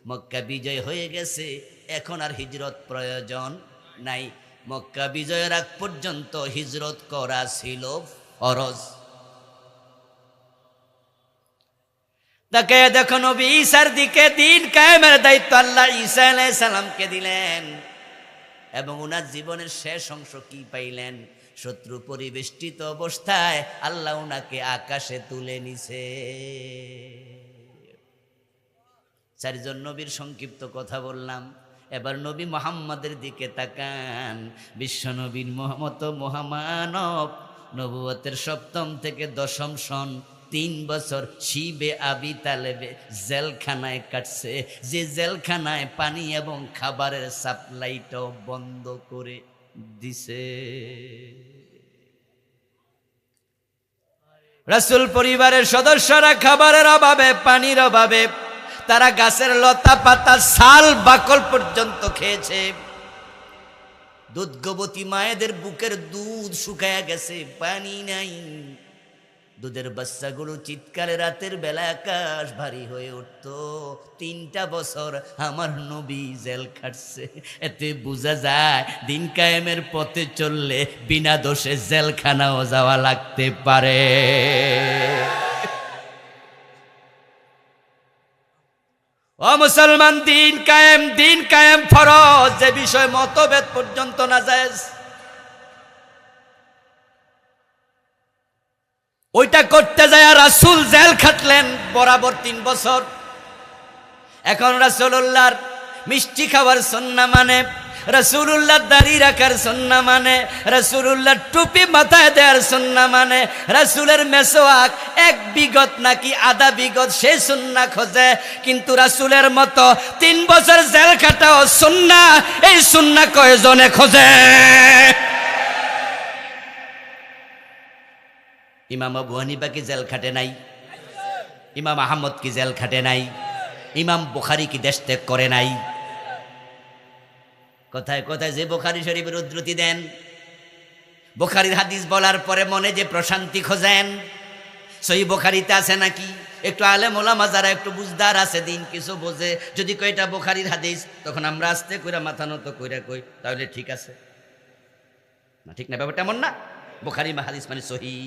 মক্কা বিজয় হয়ে গেছে, এখন আর হিজরত প্রয়োজন নাই। মক্কা বিজয়ের আগ পর্যন্ত হিজরত করা ছিল ফরজ। তাকে দেখো নবী ঈসার দিকে, দিন কায়েমের দায়িত্ব আল্লাহ ঈসা আলাইহিস সালামকে দিলেন। এবং উনার জীবনের শেষ অংশ কি পাইলেন? শত্রু পরিবেষ্টিত অবস্থায় আল্লাহ উনাকে আকাশে তুলে নিছে। চারজন নবীর সংক্ষিপ্ত কথা বললাম। এবার নবী মুহাম্মাদের দিকে তাকান। বিশ্ব নবীর মতো মহামানব, নবুয়তের 7ম থেকে 10ম সন 3 বছর শিবে আবি তালেবে জেলখানায় কাটছে। যে জেলখানায় পানি এবং খাবারের সাপ্লাইটাও বন্ধ করে দিছে। রাসূল পরিবারের সদস্যরা খাবারের অভাবে, পানির অভাবে তারা গাছের লতা পাতা ছাল বাকল পর্যন্ত খেয়েছে। দুধগবতী মায়েদের বুকের দুধ শুকায়া গেছে, পানি নাই। দুধের বাচ্চাগুলো চিৎকারে রাতের বেলা আকাশ ভারী হয়ে উঠত। 3টা বছর আমার নবী জেল খাটছে। এতে বোঝা যায় দিন কায়েমের পথে চললে বিনা দোষে জেলখানাও যাওয়া লাগতে পারে। ও মুসলমান, দিন কায়েম ফরজ। যে বিষয় মতভেদ পর্যন্ত না জায়েজ, ওইটা করতে যায় রাসূল জেল খাটলেন বরাবর 3 বছর। এখন রাসূলুল্লাহর মিষ্টি খাওয়ার সুন্নাহ মানে, রাসূলুল্লাহ দাড়ি রাখার সুন্নাহ মানে, রাসূলুল্লাহ টুপি মাথায় দেওয়ার সুন্নাহ মানে, রাসূলের মেসওয়াক 1 বিগত নাকি আধা বিগত সেই সুন্নাহ খোঁজে। কিন্তু রাসূলের মতো 3 বছর জেল খাটাও সুন্নাহ, এই সুন্নাহ কয়জনে খোঁজে? ইমাম আবু হানিফা কি জেল খাটে নাই? ইমাম আহমদ কি জেল খাটে নাই? ইমাম বুখারী কি দেশ ত্যাগ করে নাই? কোথায় কোথায় যে বুখারী শরীফের উদ্ধৃতি দেন, বুখারীর হাদিস বলার পরে মনে যে প্রশান্তি খোঁজেন, সহিহ বুখারীতে আছে নাকি? একটু আলেম ওলামা যারা একটু বুঝদার আছে, দিন কিছু বোঝে, যদি কই এটা বুখারীর হাদিস, তখন আমরা আস্তে কইরা মাথা নত কইরা কই তাহলে ঠিক আছে না, ঠিক না? ব্যাপারটা এমন না। বুখারী হাদিস মানে সহিহ।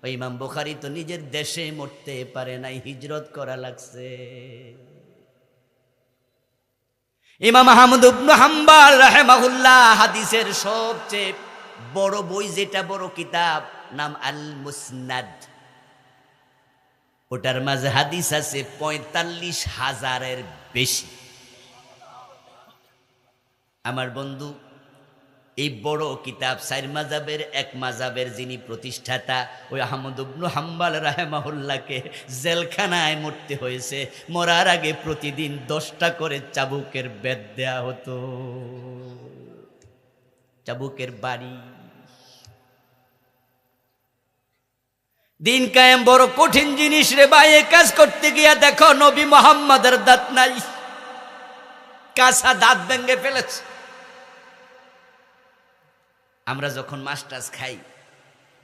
ওই ইমাম বুখারী তো নিজের দেশে মরতে পারে নাই, হিজরত করা লাগছে। ইমাম আহমদ ইবনে হাম্বল রাহিমাহুল্লাহ হাদিসের সবচেয়ে বড় বই, যেটা বড় কিতাব, নাম আল মুসনাদ। ওটার মাঝে হাদিস আছে 45,000-এর বেশি। আমার বন্ধু, এই বড় কিতাব 4 মাযহাবের 1 মাযহাবের যিনি প্রতিষ্ঠাতা, ওই আহমদ ইবনে হাম্বল রাহিমাহুল্লাহকে জেলখানায় মরতে হয়েছে। মরার আগে প্রতিদিন 10টা করে চাবুকের বেত দেয়া হতো, চাবুকের বাড়ি। দিন কায়েম বড় কঠিন জিনিস রে ভাই। এই কাজ করতে গিয়া দেখো নবী মুহাম্মদের দাঁত নাই, কাঁচা দাঁত ভেঙে ফেলেছে। আমরা যখন মাছ টাছ খাই,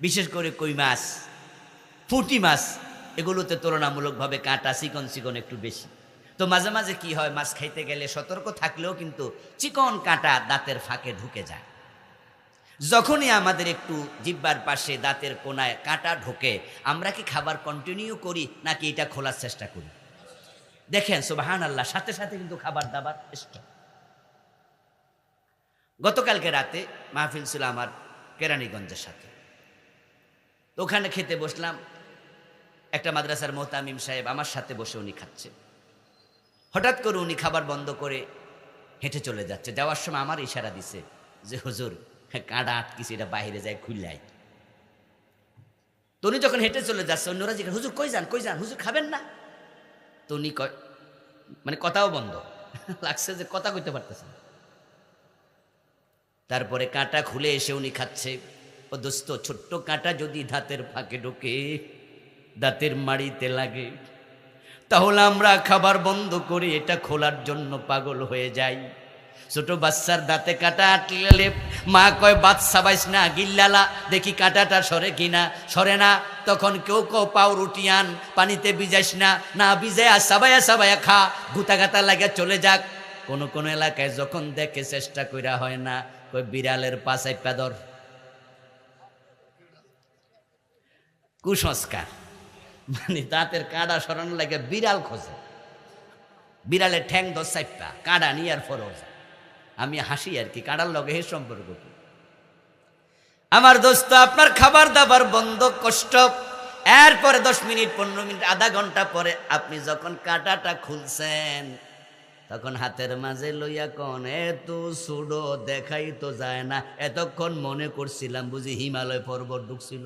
বিশেষ করে কই মাছ, পুঁটি মাছ, এগুলোতে তুলনামূলকভাবে কাঁটা চিকন চিকন একটু বেশি। তো মাঝে মাঝে কি হয়, মাছ খাইতে গেলে সতর্ক থাকলেও কিন্তু চিকন কাঁটা দাঁতের ফাঁকে ঢুকে যায়। যখনই আমাদের একটু জিহ্বার পাশে দাঁতের কোনায় কাঁটা ঢোকে, আমরা কি খাবার কন্টিনিউ করি নাকি এটা খোলার চেষ্টা করি? দেখেন সুবহানাল্লাহ, সাথে সাথে কিন্তু খাবার দাবার স্টপ। গতকালকে রাতে মাহফিল ছিল আমার কেরানীগঞ্জের সাথে, তো ওখানে খেতে বসলাম। একটা মাদ্রাসার মোহতামিম সাহেব আমার সাথে বসে উনি খাচ্ছে। হঠাৎ করে উনি খাবার বন্ধ করে হেঁটে চলে যাচ্ছে। যাওয়ার সময় আমার ইশারা দিছে যে হুজুর, কাঁটা আটকিছে, এটা বাইরে যায় খুললাই। তো উনি যখন হেঁটে চলে যাচ্ছে, অন্যরা জিজ্ঞাসা, হুজুর কই যান কই যান, হুজুর খাবেন না? তো উনি মানে কথাও বন্ধ লাগছে, যে কথা কইতে পারতেছে না। তারপরে কাঁটা খুলে এসে উনি খাচ্ছে। ও দোস্ত, ছোট্ট কাঁটা যদি দাঁতের ফাঁকে ঢোকে, দাঁতের মাড়িতে লাগে, তাহলে আমরা খাবার বন্ধ করে এটা খোলার জন্য পাগল হয়ে যাই। ছোট বাচ্চার দাঁতে কাঁটা আটলে মা কয় বাদ সাবাইস না, গিল্লালা দেখি কাঁটাটা সরে কিনা। সরে না, তখন কেউ কেউ পাউরুটি আন, পানিতে ভিজাইস না, না ভিজাইয়া সাবাইয়া সাবাইয়া খা, গুতা গাতা লাগে চলে যাক। কোন কোন এলাকায় যখন দেখে চেষ্টা কইরা হয় না, কই বিড়ালের পাশাই পেদর। কুসংস্কার, মানে দাঁতের কাঁটা সরানোর লাগে বিড়াল খোঁজে, বিড়ালের ঠ্যাং দশ চাইপা কাঁটা নিয়ে আর ফরজ। আমি হাসি আর কি, কাঁটার লগে হে সম্পর্ক কি? আমার দোস্ত, আপনার খাবার দাবার বন্ধ কষ্ট। এরপরে 10 মিনিট 15 মিনিট আধা ঘন্টা পরে আপনি যখন কাঁটাটা খুলছেন, তখন হাতের মাঝে লইয়া কন, এত সুডো দেখাই তো যায় না, এতক্ষণ মনে করছিলাম বুঝি হিমালয় পর্বত ঢুকছিল।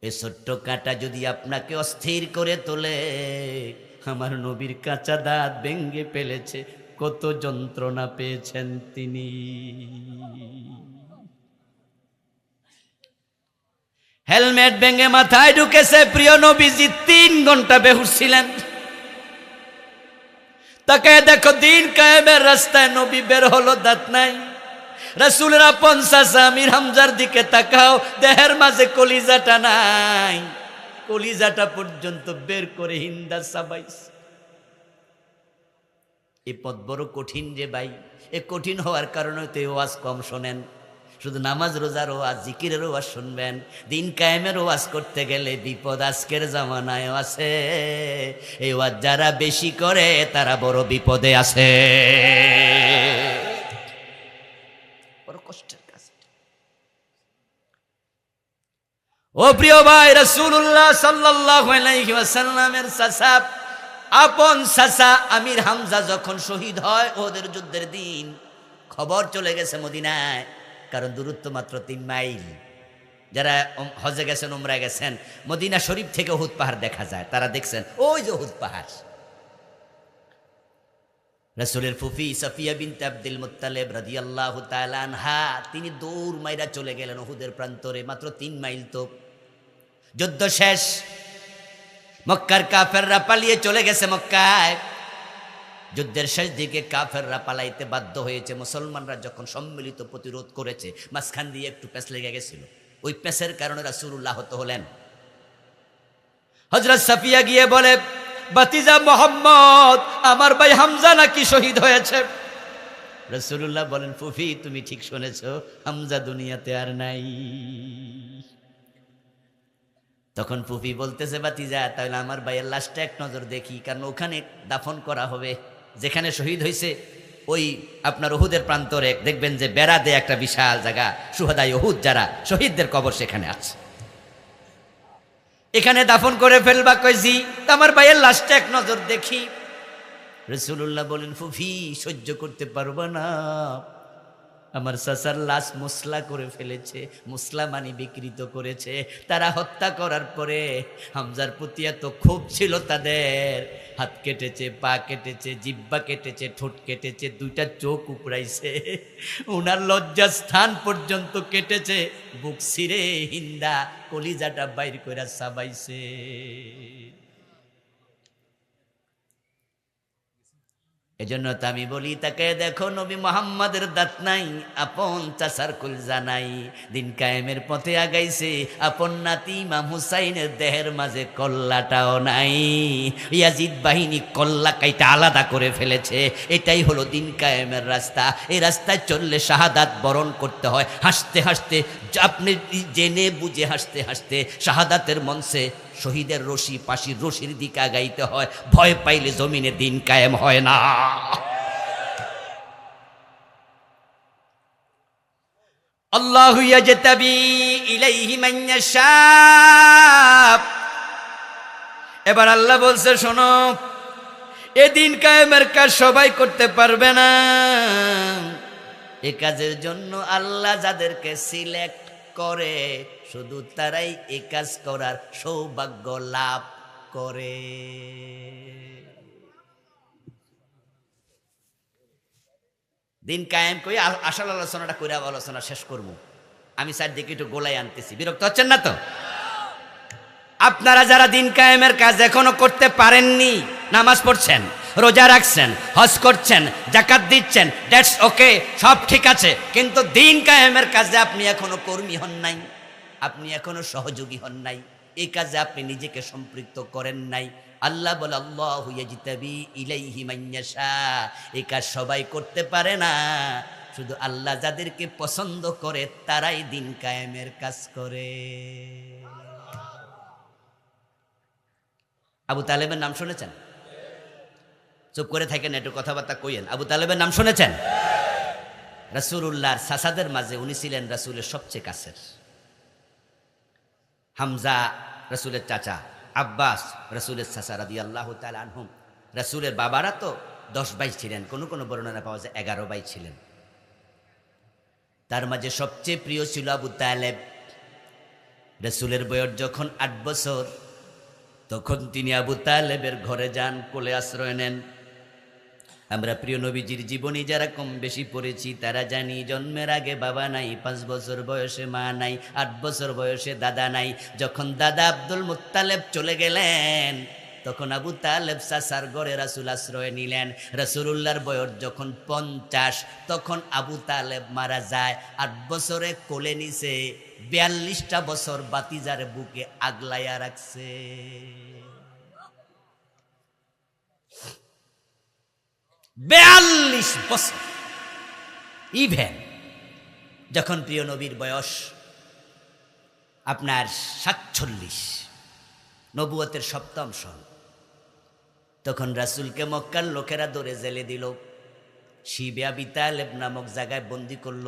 এই ছোট্ট কাঁটা যদি আপনাকে অস্থির করে তোলে, আমার নবীর কাঁচা দাঁত ভেঙে ফেলেছে, কত যন্ত্রণা পেয়েছেন তিনি। হেলমেট ভেঙে মাথায় ঢুকেছে, প্রিয় নবীজি 3 ঘন্টা বেহুশ ছিলেন। তাকে দেখো, দিন কায়েমের রাস্তায় নবী বের হলো, দাঁত নাই। রাসূলের আপন চাচা আমির হামজার দিকে তাকাও, দেহের মাঝে কলিজাটা নাই, কলিজাটা পর্যন্ত বের করে হিন্দা সাবাইস। এই পথ বড় কঠিন রে ভাই। এ কঠিন হওয়ার কারণে তো এই ওয়াজ কম শোনেন। শুধু নামাজ রোজার ওয়াজ, জিকিরের ওয়াজ শুনবেন, দিন কায়েমের ওয়াজ করতে গেলে বিপদ আজকের জামানায় আছে। এই ওয়াজ যারা বেশি করে তারা বড় বিপদে আছে, বড় কষ্টের কাজ। ও প্রিয় ভাই, রাসূলুল্লাহ সাল্লাল্লাহু আলাইহি ওয়াসাল্লামের চাচা, আপন চাচা আমির হামজা যখন শহীদ হয় ওদের যুদ্ধের দিন, খবর চলে গেছে মদিনায়, কারণ দূরত্ব মাত্র 3 মাইল। যারা হজে গেছেন, উমরায় গেছেন, মদিনা শরীফ থেকে উহুদ পাহাড় দেখা যায়, তারা দেখছেন ওই যে উহুদ পাহাড়। রাসূলের ফুফি সাফিয়া বিনতে আব্দুল মুত্তালিব রাদিয়াল্লাহু তাআলা আনহা, তিনি দৌড় মাইরা চলে গেলেন উহুদের প্রান্তরে, মাত্র 3 মাইল। তো যুদ্ধ শেষ, মক্কার কাফেররা পালিয়ে চলে গেছে মক্কায়। যুদ্ধের শেষ দিকে কাফেররা পালাইতে বাধ্য হয়েছে। মুসলমানরা যখন সম্মিলিত প্রতিরোধ করেছে, মাঝখান দিয়ে একটু প্যাঁচ লেগে গেছিল, ওই প্যাঁচের কারণে রাসূলুল্লাহ আহত হলেন। হযরত সাফিয়া গিয়ে বলে, বাতিজা মুহাম্মদ, আমার ভাই হামজা নাকি শহীদ হয়েছে। রাসূলুল্লাহ বলেন, ফুফি তুমি ঠিক শুনেছো, হামজা দুনিয়াতে আর নাই। তখন ফুফি বলতেছে, বাতিজা তাহলে আমার ভাইয়ের লাশটা এক নজর দেখি, কারণ ওখানে দাফন করা হবে, যেখানে শহীদ হয়েছে ওই আপনার উহুদের প্রান্তরে দেখবেন যে বেড়া দেয় একটা বিশাল জায়গা, শুহাদায়ে উহুদ যারা শহীদদের কবর সেখানে আছে, এখানে দাফন করে ফেলবা। কইছি আমার ভাইয়ের লাশটা এক নজর দেখি। রাসূলুল্লাহ বলেন, ফুফি সহ্য করতে পারবা না, আমার চাচার লাশ মুসলা করে ফেলেছে, মুসলা মানি বিকৃত করেছে। তারা হত্যা করার পরে হামজার প্রতি এত ক্ষোভ ছিল তাদের, হাত কেটেছে, পা কেটেছে, জিহ্বা কেটেছে, ঠোঁট কেটেছে, 2টা চোখ উপড়াইছে, ওনার লজ্জাস্থান পর্যন্ত কেটেছে, বুক ছিঁড়ে হিন্দা কলিজাটা বাইর করে চাবাইছে। এজন্য তো আমি বলি তাকে দেখো নবী মোহাম্মদের দাঁত নাই, আপন চাচার কুলজা নাই, দিন কায়েমের পথে আগাইছে, আপন নাতি ইমাম হুসাইনের দেহের মাঝে কল্লাটাও নাই। ইয়াজিদ বাহিনী কল্লা কাইটা আলাদা করে ফেলেছে। এটাই হলো দিন কায়েমের রাস্তা। এই রাস্তায় চললে শাহাদাত বরণ করতে হয় হাসতে হাসতে, আপনি জেনে বুঝে হাসতে হাসতে শাহাদাতের মঞ্চে শহীদের রশি পাশির রশির দিকে আগাইতে হয়। ভয় পাইলে জমিনে দিন কায়েম হয় না। আল্লাহু ইয়াজতাবি ইলাইহি মান ইয়াশা। এবার আল্লাহ বলছে শোনো, এ দিন কায়েমের কাজ সবাই করতে পারবে না। এ কাজের জন্য আল্লাহ যাদেরকে সিলেক্ট করে শুধু তারাই এই কাজ করার সৌভাগ্য লাভ করে। দিন কায়েম করে আসল আলোচনাটা করে আলোচনা শেষ করব। আমি চারদিকে একটু গোলাই আনতেছি, বিরক্ত হচ্ছেন না তো? আপনারা যারা দিন কায়েমের কাজ এখনো করতে পারেননি, নামাজ পড়ছেন, রোজা রাখছেন, হজ করছেন, যাকাত দিচ্ছেন, দ্যাটস ওকে, সব ঠিক আছে, কিন্তু দিন কায়েমের কাজে আপনি এখনো কর্মী হন নাই, আপনি এখনো সহযোগী হন নাই, এই কাজে আপনি নিজেকে সম্পৃক্ত করেন নাই। আল্লাহ বলে আল্লাহু ইয়াজতাবি ইলাইহি মান ইয়াশা। এই কাজ সবাই করতে পারে না, শুধু আল্লাহ যাদেরকে পছন্দ করে তারাই দিন কায়েমের কাজ করে। আবু তালেবের নাম শুনেছেন? চুপ করে থাকেন, একটু কথাবার্তা কইেন। আবু তালেবের নাম শুনেছেন? রাসূলুল্লাহর চাচাদের মাঝে উনি ছিলেন রাসূলের সবচেয়ে কাছের। হামজা রাসূলের চাচা, আব্বাস রাসূলের চাচা রাদিয়াল্লাহু তাআলা আনহুম। রাসূলের বাবারা তো 10 ভাই ছিলেন, কোনো কোনো বর্ণনা পাওয়া যায় 11 ভাই ছিলেন। তার মাঝে সবচেয়ে প্রিয় ছিল আবু তালেব। রাসূলের বয়স যখন 8 বছর, তখন তিনি আবু তালেবের ঘরে যান, কোলে আশ্রয় নেন। আমরা প্রিয় নবীজির জীবনী যারা কম বেশি পড়েছি তারা জানি, জন্মের আগে বাবা নাই, 5 বছর বয়সে মা নাই, 8 বছর বয়সে দাদা নাই। যখন দাদা আব্দুল মুত্তালেব চলে গেলেন, তখন আবু তালেব চাচার ঘরে রাসূল আশ্রয় নিলেন। রাসূলুল্লাহর বয়স যখন 50, তখন আবু তালেব মারা যায়। 8 বছরে কোলে নিছে, 42টা বছর বাতিজার বুকে আগলাইয়া রাখছে। 42 বছর। ইভেন যখন প্রিয় নবীর বয়স আপনার 47, নবুয়তের 7ম সন, তখন রাসূলকে মক্কার লোকেরা ধরে জেলে দিল, শিবে আবি তালেব নামক জায়গায় বন্দি করল।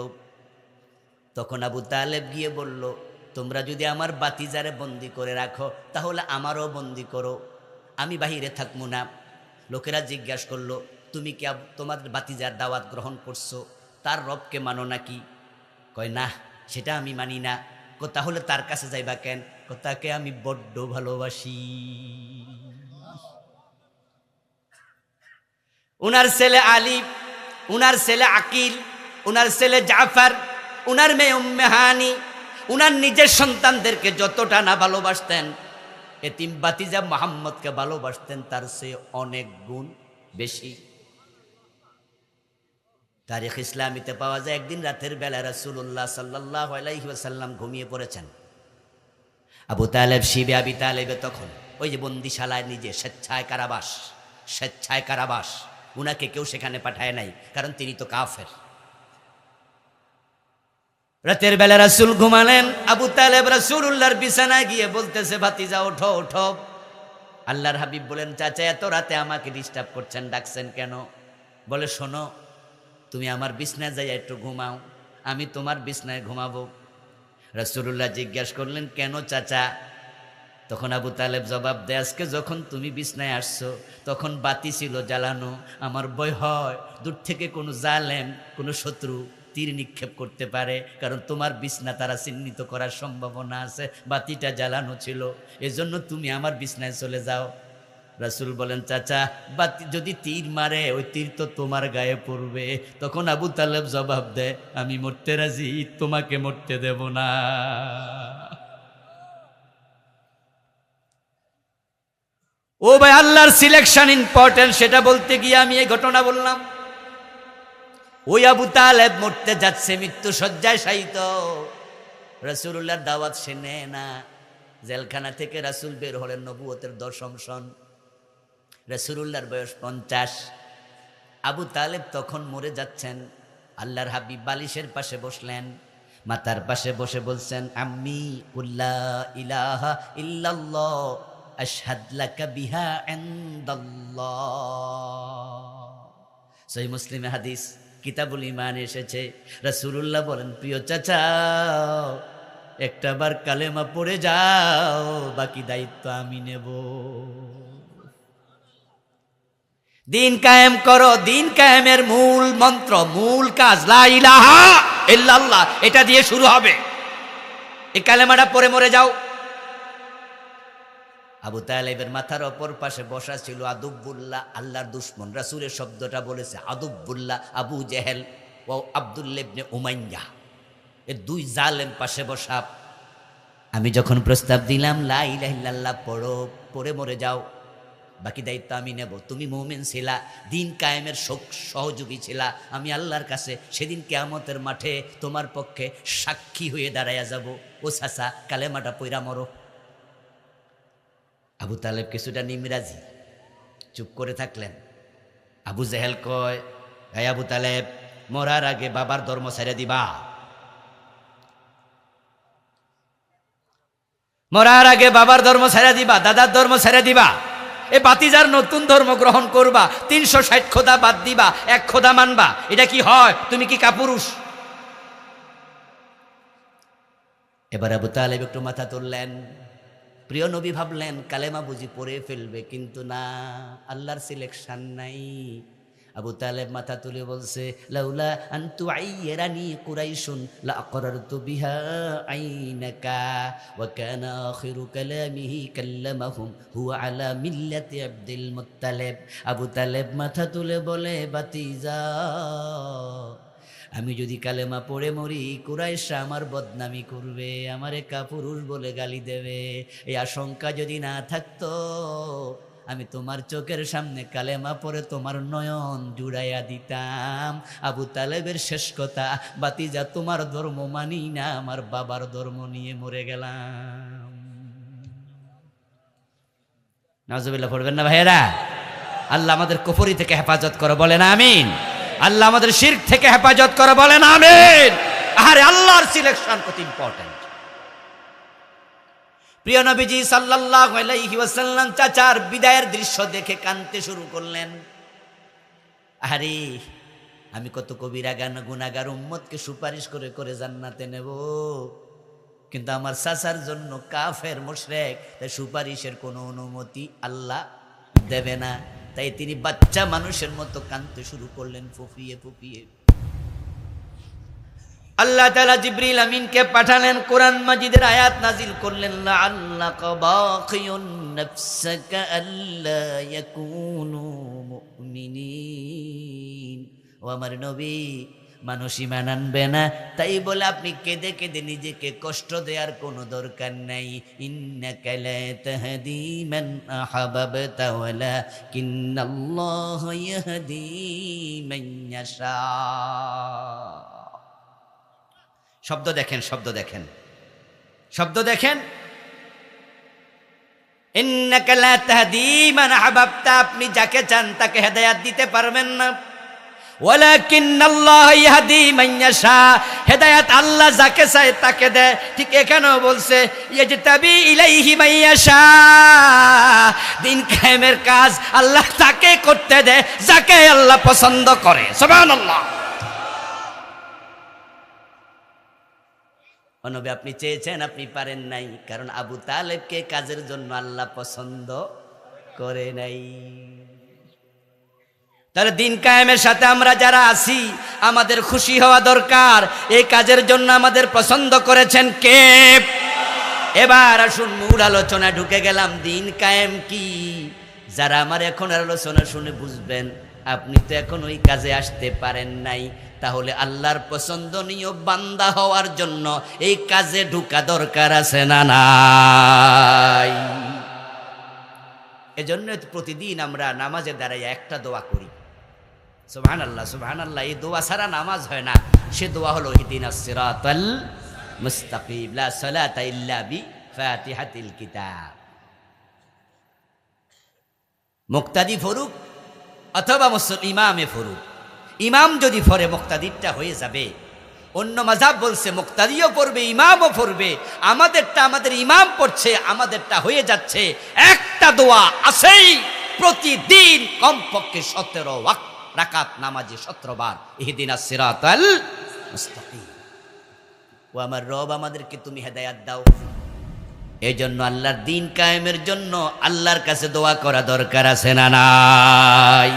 তখন আবু তালেব গিয়ে বলল, তোমরা যদি আমার বাতিজারে বন্দি করে রাখো তাহলে আমারও বন্দি করো, আমি বাহিরে থাকবো না। লোকেরা জিজ্ঞাসা করলো, তুমি কি তোমার বাতিজার দাওয়াত গ্রহণ করছো? তার রবকে মানো নাকি? কয় না, সেটা আমি মানি না। তাহলে তার কাছে যাইবা কেন? তাকে আমি বড্ড ভালোবাসি। উনার ছেলে আলী, উনার ছেলে আকিল, উনার ছেলে জাফর, উনার মেয়ে উম্মে হানি, উনার নিজের সন্তানদেরকে যতটা না ভালোবাসতেন, এতিম বাতিজা মুহাম্মদকে ভালোবাসতেন তার চেয়ে অনেক গুণ বেশি। তারিখ ইসলামীতে পাওয়া যায়, একদিন রাতের বেলা রাসূলুল্লাহ সাল্লাল্লাহু আলাইহি ওয়াসাল্লাম ঘুমিয়ে পড়েছেন। আবু তালেব শিবে আবি তালেবে তখন ওই যে বন্দিশালায় নিজে স্বেচ্ছায় কারাবাস, উনাকে কেউ সেখানে পাঠায় নাই, কারণ তিনি তো কাফের। রাতের বেলা রাসূল ঘুমালেন, আবু তালেব রাসূলুল্লাহর বিছানায় গিয়ে বলতেছে, ভাতিজা ওঠো ওঠো। আল্লাহর হাবিব বলেন, চাচা এত রাতে আমাকে ডিস্টার্ব করছেন, ডাকছেন কেন? বলে, শোনো, তুমি আমার বিছনায় যাই একটু ঘুমাও, আমি তোমার বিছনায় ঘুমাবো। রাসূলুল্লাহ জিজ্ঞাসা করলেন, কেন চাচা? তখন আবু তালেব জবাব দেয়, আজকে যখন তুমি বিছনায় আসছো তখন বাতি ছিল জ্বালানো, আমার ভয় হয় দূর থেকে কোনো জালেম, কোনো শত্রু তীর নিক্ষেপ করতে পারে, কারণ তোমার বিছনা তারা চিহ্নিত করার সম্ভাবনা আছে, বাতিটা জ্বালানো ছিল, এজন্য তুমি আমার বিছনায় চলে যাও। রাসূল বলেন, চাচা বাতি যদি তীর মারে ওই তীর তো তোমার গায়ে পড়বে। তখন আবু তালেব জবাব দেয়, আমি মরতে রাজি, তোমাকে মরতে দেব না। ও ভাই, আল্লাহর সিলেকশন ইম্পর্টেন্ট, সেটা বলতে গিয়ে আমি এই ঘটনা বললাম। ওই আবু তালেব মরতে যাচ্ছে, মৃত্যু শয্যায় শায়িত। রাসূলুল্লাহর দাওয়াত সে নেয় না। জেলখানা থেকে রাসূল বের হলেন, নবুয়তের 10ম সন। রাসূলুল্লাহর বয়স 50। আবু তালেব তখন মরে যাচ্ছেন। আল্লাহর হাবিব বালিশের পাশে বসলেন, মাথার পাশে বসে বলছেন, আম্মি কুল্লা ইলাহা ইল্লাল্লাহ আশহাদ লাকা বিহা ইনদাল্লাহ। সহিহ মুসলিমে হাদিস কিতাবুল ঈমান এসেছে। রাসূলুল্লাহ বলেন, প্রিয় চাচা, একটা বার কালেমা পড়ে যাও, বাকি দায়িত্ব আমি নেব। দিন কায়েম করো। দিন কায়েমের মূল মন্ত্র, মূল কাজ লা ইলাহা ইল্লাল্লাহ, এটা দিয়ে শুরু হবে। এই কালেমাটা পড়ে মরে যাও। আবু তালেবের মাথার অপর পাশে বসা ছিল আদুব্বুল্লাহ, আল্লাহর দুশমন। রাসূলের শব্দটা বলেছে আদুব্বুল্লাহ, আবু জেহেল ও আব্দুল্লাহ ইবনে উমাইয়া, এই দুই জালেম পাশে বসা। আমি যখন প্রস্তাব দিলাম লা ইলাহা ইল্লাল্লাহ পড়ো, পড়ে মরে যাও, বাকি দায়িত্ব আমি নেব। তুমি মুমিন ছিলা, দিন কায়েমের সহযোগী ছিলা। আমি আল্লাহর কাছে সেদিন কিয়ামতের মাঠে তোমার পক্ষে সাক্ষী হয়ে দাঁড়াইয়া যাব। ও চাচা, কালেমাটা পইরা মরো। আবু তালেব কিছুটা নিমরাজি, চুপ করে থাকলেন। আবু জেহেল কয়, ভাই আবু তালেব, মরার আগে বাবার ধর্ম ছেড়ে দিবা? মরার আগে বাবার ধর্ম ছেড়ে দিবা? দাদার ধর্ম ছেড়ে দিবা? এ বাতিজার নতুন ধর্ম গ্রহণ করবা? 360 খোদা বাদ দিবা, এক খোদা মানবা? এটা কি হয়? তুমি কি কাপুরুষ? এবার আবু তালেব একটু মাথা তুললেন। প্রিয় নবী ভাবলেন কালেমা বুঝি পড়ে ফেলবে, কিন্তু না, আল্লাহর সিলেকশন নাই। আবু তালেব মাথা তুলে বলছে, লাউলা আন তুআইয়িরানি কুরাইশুন লাআকরারতু বিহা আইনাকা ওয়া কানা আখিরু কালামিহি কাল্লামাহুম হুয়া আলা মিল্লাতি আব্দুল মুত্তালিব। আবু তালেব মাথা তুলে বলে, বাতিজা, আমি যদি কালেমা পড়ে মরি, কুরাইশরা আমার বদনামি করবে, আমারে কাপুরুষ বলে গালি দেবে। এই আশঙ্কা যদি না থাকতো, আমি তোমার চোখের সামনে কালেমা পড়ে তোমার নয়ন জুড়াইয়া দিতাম। আবু তালেবের শেষ কথা, বাতিজা, তোমার ধর্ম মানি না, আমার বাবার ধর্ম নিয়ে মরে গেলাম। নাউজুবিল্লাহ পড়বেন না ভাইয়েরা? আল্লাহ আমাদের কুফরি থেকে হেফাজত করো, বলেন আমিন। আল্লাহ আমাদের শিরক থেকে হেফাজত করে, বলেন আমিন। আরে আল্লাহর সিলেকশন কত ইম্পর্টেন্ট। প্রিয় নবীজি সাল্লাল্লাহু আলাইহি ওয়াসাল্লাম চাচার বিদায়ের দৃশ্য দেখে কাঁদতে শুরু করলেন। আরে আমি কত কবিরা গুনাহগার উম্মতকে সুপারিশ করে করে জান্নাতে নেব, কিন্তু আমার চাচার জন্য কাফের মুশরিক, তাই সুপারিশের কোনো অনুমতি আল্লাহ দেবে না। তাই তিনি বাচ্চা মানুষের মতো কাঁদতে শুরু করলেন, ফুপিয়ে ফুপিয়ে। আল্লাহ তাআলা জিবরিল আমিনকে পাঠালেন, কোরআন মাজিদের আয়াত নাজিল করলেন, লাআল্লাকা বাখিউন নাফসাকা আল্লা ইয়াকুনু মুমিনিন। ও আমার নবী, মানুষ ঈমান আনবে না, তাই বলে আপনি কেঁদে কেঁদে নিজেকে কষ্ট দেওয়ার কোনো দরকার নাই। ইন্নাকা লা তাহদি মান আহাবাবতা ওয়ালাকিন্নাল্লাহা ইয়াহদি মান ইয়াশা। শব্দ দেখেন, শব্দ দেখেন, শব্দ দেখেন। ইন্নাকা লা তাহদি মান আহাবাবতা, আপনি যাকে চান তাকে হেদায়েত দিতে পারবেন না। ওয়ালাকিন্নাল্লাহ ইয়াহদি মান ইয়াশা, হেদায়েত আল্লাহ যাকে চায় তাকে দেয়। ঠিক এখানেও বলছে, ইয়াজতাবি ইলাইহি মান ইয়াশা, দিন কায়েমের কাজ আল্লাহ তাকে করতে দেয় যাকে আল্লাহ পছন্দ করে। সুবহানাল্লাহ। নবী, আপনি চেয়েছেন, আপনি পারেন নাই, কারণ আবু তালেবকে কাজের জন্য আল্লাহ পছন্দ করে নাই। তাহলে দিন কায়েমের সাথে আমরা যারা আছি, আমাদের খুশি হওয়া দরকার। এই কাজের জন্য আমাদের পছন্দ করেছেন কে? এবার আসুন মূল আলোচনা ঢুকে গেলাম। দিন কায়েম কি? যারা আমার এখন আলোচনা শুনে বুঝবেন, আপনি তো এখন ওই কাজে আসতে পারেন নাই, তাহলে আল্লাহর পছন্দনীয় বান্দা হওয়ার জন্য এই কাজে ঢুকা দরকার আছে না নাই? এজন্য প্রতিদিন আমরা নামাজে দাঁড়াইয়া একটা দোয়া করি, সুবহানাল্লাহ সুবহানাল্লাহ। এই দোয়া ছাড়া নামাজ হয় না। সে দোয়া হলো ইহদিনাস সিরাতাল মুস্তাকিম, লা সালাতা ইল্লা বিফাতিহাতিল কিতাব। মুক্তাদি ফরুক অথবা ইমামে ফরুক, ইমাম যদি পড়ে মুক্তাদিরটা হয়ে যাবে। অন্য মাযহাব বলছে মুক্তাদিও পড়বে ইমামও পড়বে, আমাদেরটা আমাদের ইমাম পড়ছে, আমাদেরটা হয়ে যাচ্ছে। একটা দোয়া আছেই প্রতিদিন কমপক্ষে 17 রাকাত নামাজে 17 বার ইহদিনাস সিরাতাল মুস্তাকিম। ও আমার রব, আমাদেরকে তুমি হেদায়েত দাও। এই জন্য আল্লাহর দ্বীন কায়েমের জন্য আল্লাহর কাছে দোয়া করা দরকার আছে না নাই?